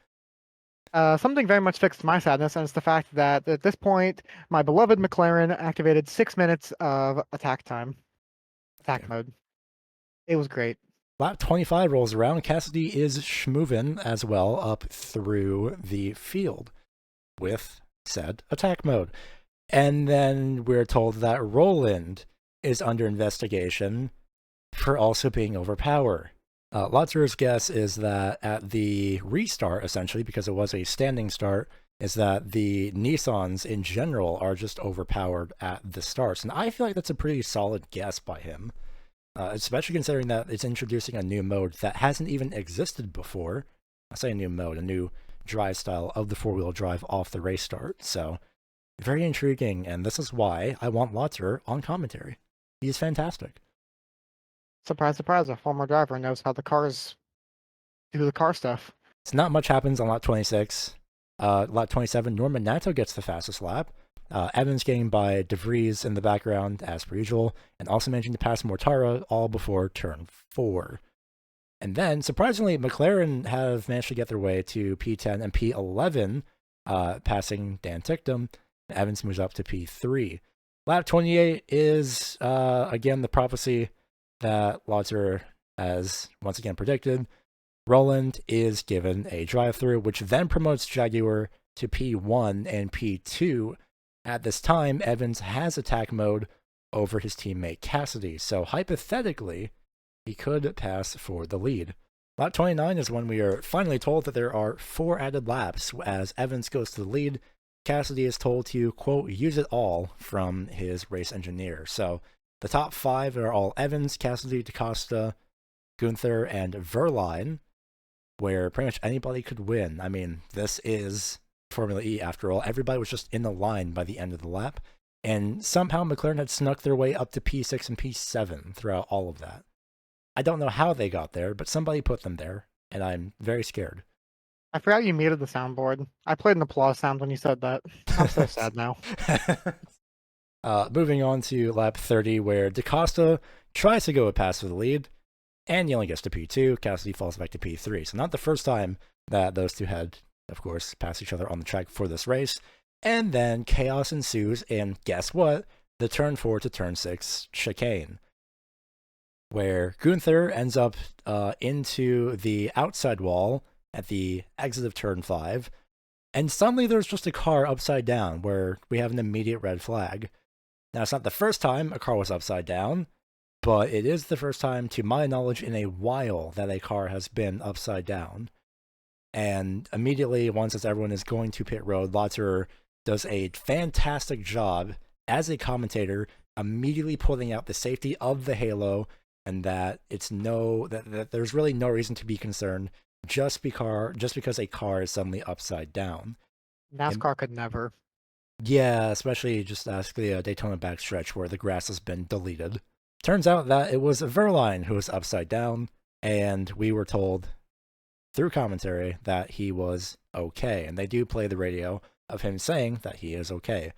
Speaker 2: Something very much fixed my sadness, and it's the fact that at this point, my beloved McLaren activated 6 minutes of attack mode. It was great.
Speaker 1: Lap 25 rolls around. Cassidy is schmovin' as well up through the field with said attack mode. And then we're told that Roland is under investigation for also being overpowered. Lotzer's guess is that at the restart, essentially, because it was a standing start, is that the Nissans in general are just overpowered at the starts. And I feel like that's a pretty solid guess by him, especially considering that it's introducing a new mode that hasn't even existed before. I say a new mode, a new drive style of the four-wheel drive off the race start. So very intriguing, and this is why I want Lotzer on commentary. He's fantastic.
Speaker 2: Surprise, surprise, a former driver knows how the cars do the car stuff.
Speaker 1: So not much happens on lap 26. Lap 27, Norman Nato gets the fastest lap. Evans getting by De Vries in the background, as per usual, and also managing to pass Mortara all before turn 4. And then, surprisingly, McLaren have managed to get their way to P10 and P11, passing Dan Ticktum. Evans moves up to P3. Lap 28 is, again, the prophecy that Lotzer has once again predicted. Roland is given a drive-through, which then promotes Jaguar to P1 and P2. At this time, Evans has attack mode over his teammate Cassidy, so hypothetically, he could pass for the lead. Lap 29 is when we are finally told that there are 4 added laps. As Evans goes to the lead, Cassidy is told to, quote, use it all from his race engineer. So the top 5 are all Evans, Cassidy, DaCosta, Gunther, and Verline, where pretty much anybody could win. I mean, this is Formula E after all. Everybody was just in the line by the end of the lap, and somehow McLaren had snuck their way up to P6 and P7 throughout all of that. I don't know how they got there, but somebody put them there, and I'm very scared.
Speaker 2: I forgot you muted the soundboard. I played an applause sound when you said that. I'm so sad now.
Speaker 1: Moving on to lap 30, where DaCosta tries to go a pass for the lead, and he only gets to P2. Cassidy falls back to P3. So not the first time that those two had, of course, passed each other on the track for this race. And then chaos ensues, and guess what? The turn 4 to turn 6 chicane, where Gunther ends up into the outside wall at the exit of turn 5, and suddenly there's just a car upside down, where we have an immediate red flag. Now, it's not the first time a car was upside down, but it is the first time, to my knowledge, in a while that a car has been upside down. And immediately, once as everyone is going to pit road, Lotzer does a fantastic job as a commentator, immediately pulling out the safety of the halo, and that it's that there's really no reason to be concerned just because a car is suddenly upside down.
Speaker 2: NASCAR could never.
Speaker 1: Yeah, especially just ask the Daytona backstretch where the grass has been deleted. Turns out that it was Verline who was upside down, and we were told through commentary that he was okay, and they do play the radio of him saying that he is okay.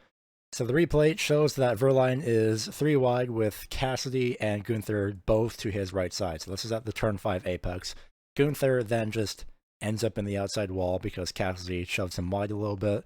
Speaker 1: So the replay shows that Verline is 3 wide with Cassidy and Gunther both to his right side. So this is at the turn 5 apex. Gunther then just ends up in the outside wall because Cassidy shoves him wide a little bit.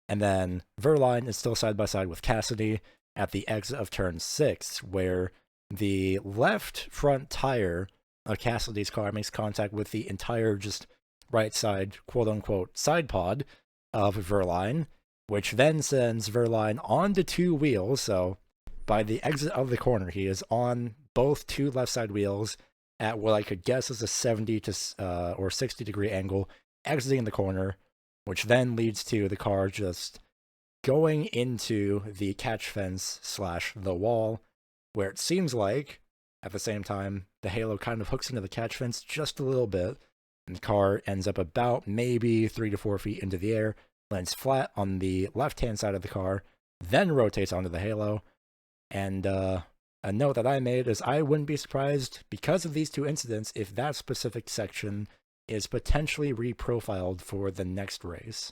Speaker 1: And then Verline is still side by side with Cassidy at the exit of turn 6, where the left front tire of Cassidy's car makes contact with the entire just right side, quote-unquote, side pod of Verline, which then sends Verline onto 2 wheels. So by the exit of the corner, he is on both 2 left side wheels at what I could guess is a 70 to or 60 degree angle, exiting the corner, which then leads to the car just going into the catch fence / the wall, where it seems like, at the same time, the halo kind of hooks into the catch fence just a little bit, and the car ends up about maybe 3 to 4 feet into the air, lands flat on the left-hand side of the car, then rotates onto the halo. And a note that I made is I wouldn't be surprised, because of these 2 incidents, if that specific section is potentially reprofiled for the next race.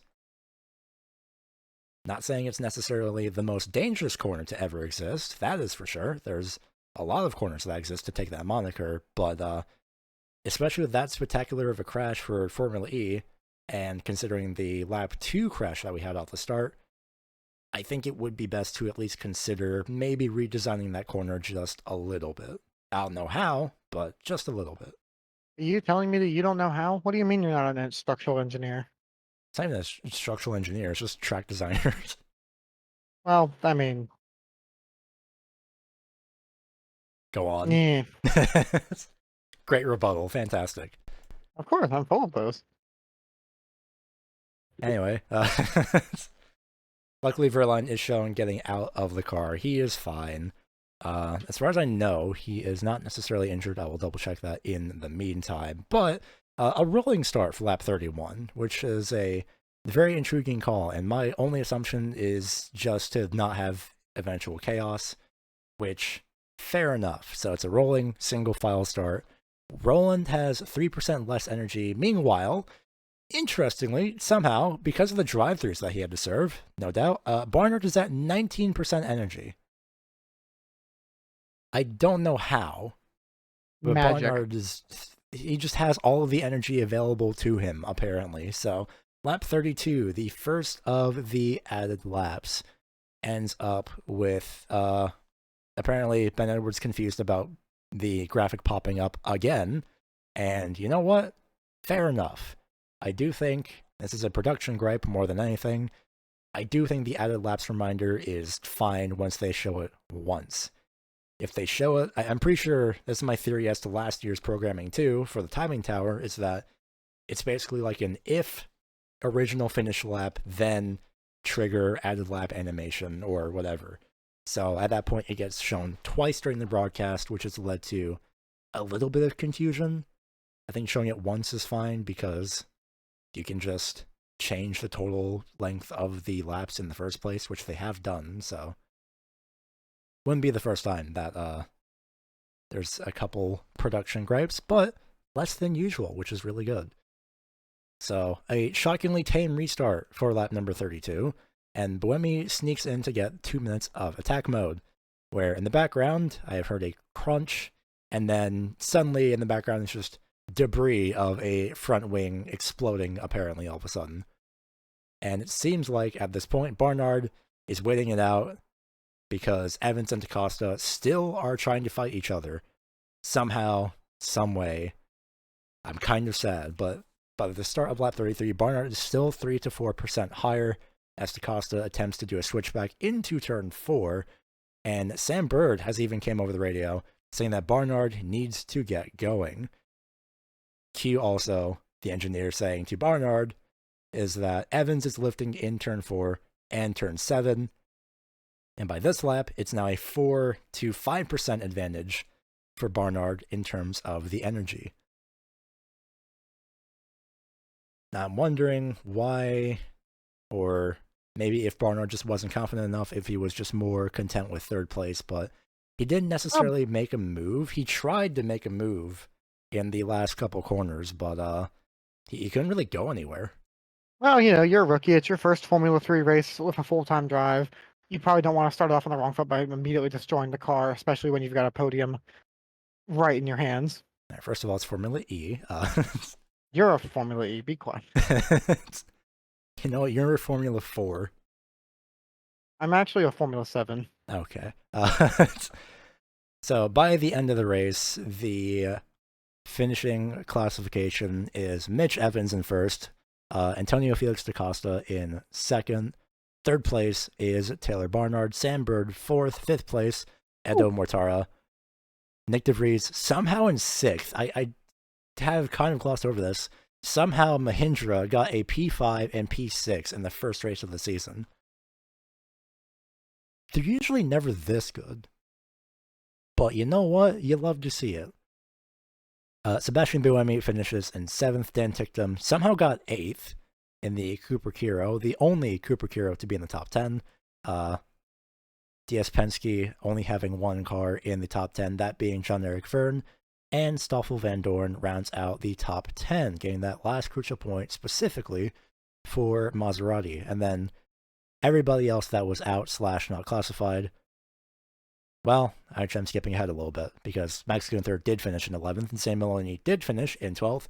Speaker 1: Not saying it's necessarily the most dangerous corner to ever exist, that is for sure. There's a lot of corners that exist to take that moniker, but especially with that spectacular of a crash for Formula E, and considering the lap 2 crash that we had off the start, I think it would be best to at least consider maybe redesigning that corner just a little bit. I don't know how, but just a little bit.
Speaker 2: Are you telling me that you don't know how? What do you mean you're not an structural engineer?
Speaker 1: It's not even a structural engineer, it's just track designers.
Speaker 2: Well, I mean,
Speaker 1: Go on.
Speaker 2: yeah,
Speaker 1: Great rebuttal, fantastic.
Speaker 2: of course, I'm full of those.
Speaker 1: Anyway, luckily Verline is shown getting out of the car. He is fine. As far as I know, he is not necessarily injured. I will double check that in the meantime. But a rolling start for lap 31, which is a very intriguing call. And my only assumption is just to not have eventual chaos, which, fair enough. So it's a rolling single file start. Roland has 3% less energy. Meanwhile, interestingly, somehow, because of the drive-thrus that he had to serve, no doubt, Barnard is at 19% energy. I don't know how, but
Speaker 2: Magic.
Speaker 1: Barnard he just has all of the energy available to him, apparently. So, lap 32, the first of the added laps, ends up with, apparently Ben Edwards confused about the graphic popping up again, and you know what? Fair enough. I do think this is a production gripe more than anything. I do think the added laps reminder is fine once they show it once. If they show it, I'm pretty sure this is my theory as to last year's programming too for the timing tower, is that it's basically like an if original finish lap, then trigger added lap animation or whatever. So at that point, it gets shown twice during the broadcast, which has led to a little bit of confusion. I think showing it once is fine because you can just change the total length of the laps in the first place, which they have done, so wouldn't be the first time that there's a couple production gripes, but less than usual, which is really good. So a shockingly tame restart for lap number 32, and Buemi sneaks in to get 2 minutes of attack mode, where in the background I have heard a crunch, and then suddenly in the background it's just debris of a front wing exploding apparently all of a sudden. And it seems like at this point Barnard is waiting it out because Evans and DaCosta still are trying to fight each other somehow, some way. I'm kind of sad, but at the start of lap 33, Barnard is still 3 to 4% higher as DaCosta attempts to do a switchback into turn 4, and Sam Bird has even came over the radio saying that Barnard needs to get going. Cue also the engineer saying to Barnard is that Evans is lifting in turn 4 and turn 7, and by this lap, it's now a 4 to 5% advantage for Barnard in terms of the energy. Now I'm wondering why, or maybe if Barnard just wasn't confident enough, if he was just more content with third place, but he didn't necessarily make a move. He tried to make a move in the last couple corners, but he couldn't really go anywhere.
Speaker 2: Well, you're a rookie. It's your first Formula 3 race with a full-time drive. You probably don't want to start off on the wrong foot by immediately destroying the car, especially when you've got a podium right in your hands.
Speaker 1: Right, first of all, it's Formula E.
Speaker 2: You're a Formula E. Be quiet.
Speaker 1: You know what? You're a Formula 4.
Speaker 2: I'm actually a Formula 7.
Speaker 1: Okay. So by the end of the race, the finishing classification is Mitch Evans in first, Antonio Felix DaCosta in second. Third place is Taylor Barnard, Sam Bird fourth, fifth place, Edo Mortara. Nick DeVries somehow in sixth. I have kind of glossed over this. Somehow Mahindra got a P5 and P6 in the first race of the season. They're usually never this good. But you know what? You love to see it. Sebastian Buemi finishes in 7th. Dan Ticktum somehow got 8th in the Cooper Kiro, the only Cooper Kiro to be in the top 10. DS Penske only having one car in the top 10, that being Jean-Eric Verne, and Stoffel Van Dorn rounds out the top 10, getting that last crucial point specifically for Maserati. And then everybody else that was out / not classified, well, actually I'm skipping ahead a little bit, because Max Gunther did finish in 11th, and Sam Maloney did finish in 12th.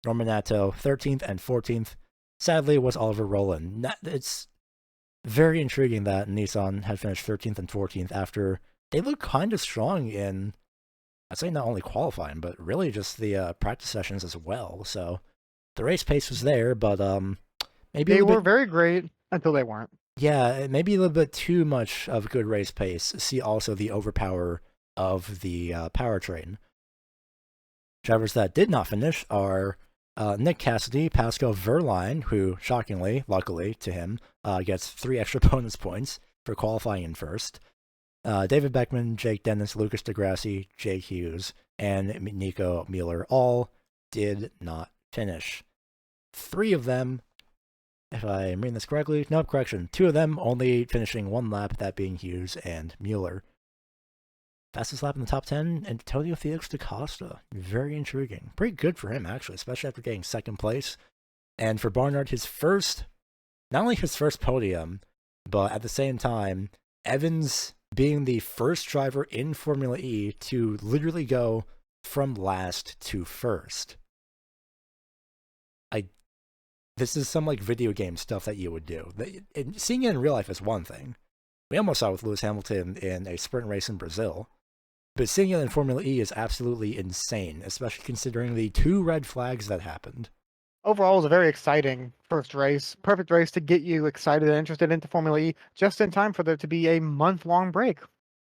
Speaker 1: Norman Nato 13th and 14th. Sadly, was Oliver Rowland. It's very intriguing that Nissan had finished 13th and 14th after they looked kind of strong in I'd say not only qualifying, but really just the practice sessions as well. So the race pace was there, but maybe a
Speaker 2: They
Speaker 1: little
Speaker 2: were
Speaker 1: bit,
Speaker 2: very great until they weren't.
Speaker 1: yeah, maybe a little bit too much of good race pace. See also the overpower of the powertrain. Drivers that did not finish are Nick Cassidy, Pascal Wehrlein, who, shockingly, luckily to him, gets 3 extra bonus points for qualifying in first. David Beckman, Jake Dennis, Lucas deGrassi, Jake Hughes, and Nico Mueller all did not finish. 3 of them, if I'm reading this correctly, no, correction, 2 of them only finishing 1 lap, that being Hughes and Mueller. Fastest lap in the top 10, Antonio Felix da Costa. Very intriguing. Pretty good for him, actually, especially after getting 2nd place. And for Barnard, his first, not only his first podium, but at the same time, Evans being the first driver in Formula E to literally go from last to first. This is some like video game stuff that you would do. Seeing it in real life is one thing. We almost saw it with Lewis Hamilton in a sprint race in Brazil. But seeing it in Formula E is absolutely insane, especially considering the 2 red flags that happened.
Speaker 2: Overall, it was a very exciting first race. Perfect race to get you excited and interested into Formula E just in time for there to be a month-long break.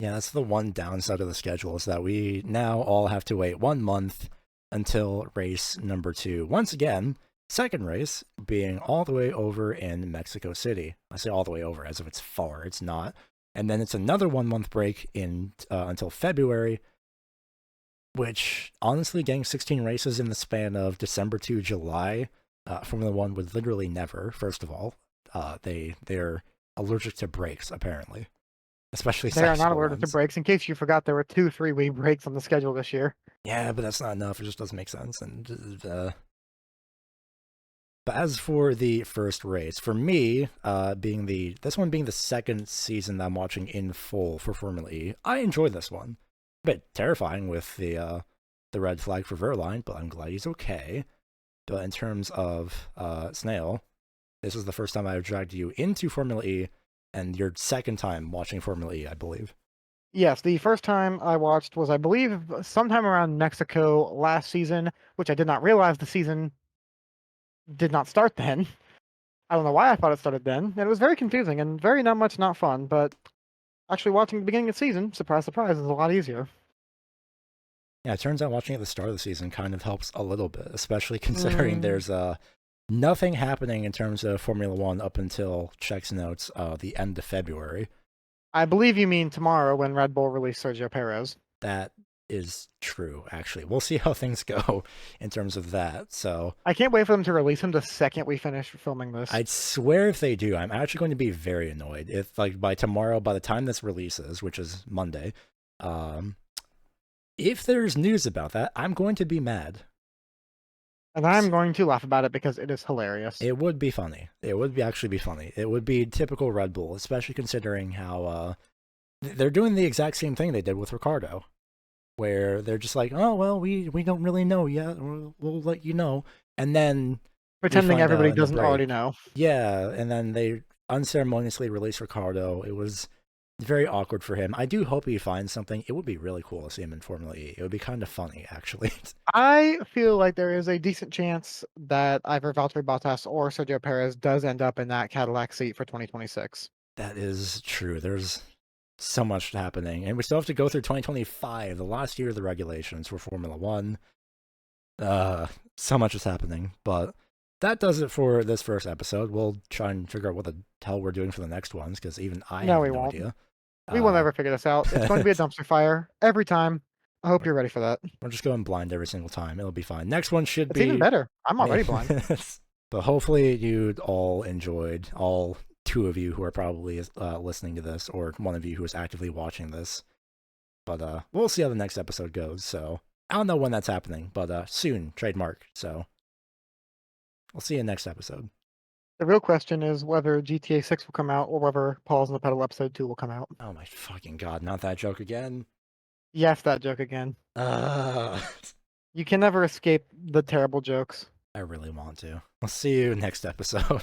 Speaker 1: Yeah, that's the one downside of the schedule, is that we now all have to wait 1 month until race number 2. Once again, second race being all the way over in Mexico City. I say all the way over as if it's far. It's not. And then it's another 1 month break in until February, which honestly, getting 16 races in the span of December to July, Formula One would literally never. First of all, they're allergic to breaks apparently, especially
Speaker 2: They are not
Speaker 1: sizable
Speaker 2: allergic to
Speaker 1: ones.
Speaker 2: breaks. In case you forgot, there were 2 3-week breaks on the schedule this year.
Speaker 1: Yeah, but that's not enough. It just doesn't make sense. And but as for the first race, for me, this one being the second season that I'm watching in full for Formula E, I enjoyed this one. A bit terrifying with the red flag for Verline, but I'm glad he's okay. But in terms of Snail, this is the first time I've dragged you into Formula E, and your second time watching Formula E, I believe.
Speaker 2: Yes, the first time I watched was, I believe, sometime around Mexico last season, which I did not realize the season did not start then. I don't know why I thought it started then, and it was very confusing and very not fun, but actually watching the beginning of the season, surprise, surprise, is a lot easier.
Speaker 1: Yeah, it turns out watching at the start of the season kind of helps a little bit, especially considering there's nothing happening in terms of Formula One up until checks notes the end of February.
Speaker 2: I believe you mean tomorrow when Red Bull released Sergio Perez.
Speaker 1: That is true, actually. We'll see how things go in terms of that. So
Speaker 2: I can't wait for them to release him the second we finish filming this.
Speaker 1: I'd swear if they do, I'm actually going to be very annoyed. If like by tomorrow, by the time this releases, which is Monday, if there's news about that, I'm going to be mad.
Speaker 2: And I'm going to laugh about it because it is hilarious.
Speaker 1: It would be funny. It would actually be funny. It would be typical Red Bull, especially considering how they're doing the exact same thing they did with Ricardo, where they're just like, oh, well, we don't really know yet. We'll let you know. And then
Speaker 2: Pretending everybody doesn't already know.
Speaker 1: Yeah, and then they unceremoniously release Ricardo. It was very awkward for him. I do hope he finds something. It would be really cool to see him in Formula E. It would be kind of funny, actually.
Speaker 2: I feel like there is a decent chance that either Valtteri Bottas or Sergio Perez does end up in that Cadillac seat for 2026.
Speaker 1: That is true. There's so much happening. And we still have to go through 2025, the last year of the regulations for Formula One. So much is happening. But that does it for this first episode. We'll try and figure out what the hell we're doing for the next ones, because even I have no idea.
Speaker 2: We will never figure this out. It's going to be a dumpster fire every time. I hope you're ready for that.
Speaker 1: We're just going blind every single time. It'll be fine. Next one should
Speaker 2: It's
Speaker 1: be
Speaker 2: even better. I'm already blind.
Speaker 1: But hopefully you all enjoyed, all 2 of you who are probably listening to this, or 1 of you who is actively watching this. But we'll see how the next episode goes. So I don't know when that's happening, but soon, trademark. So we'll see you next episode.
Speaker 2: The real question is whether GTA 6 will come out or whether Paws on the Pedal episode 2 will come out.
Speaker 1: Oh my fucking god, not that joke again.
Speaker 2: Yes, that joke again.
Speaker 1: I
Speaker 2: You can never escape the terrible jokes.
Speaker 1: really want to. I'll see you next episode.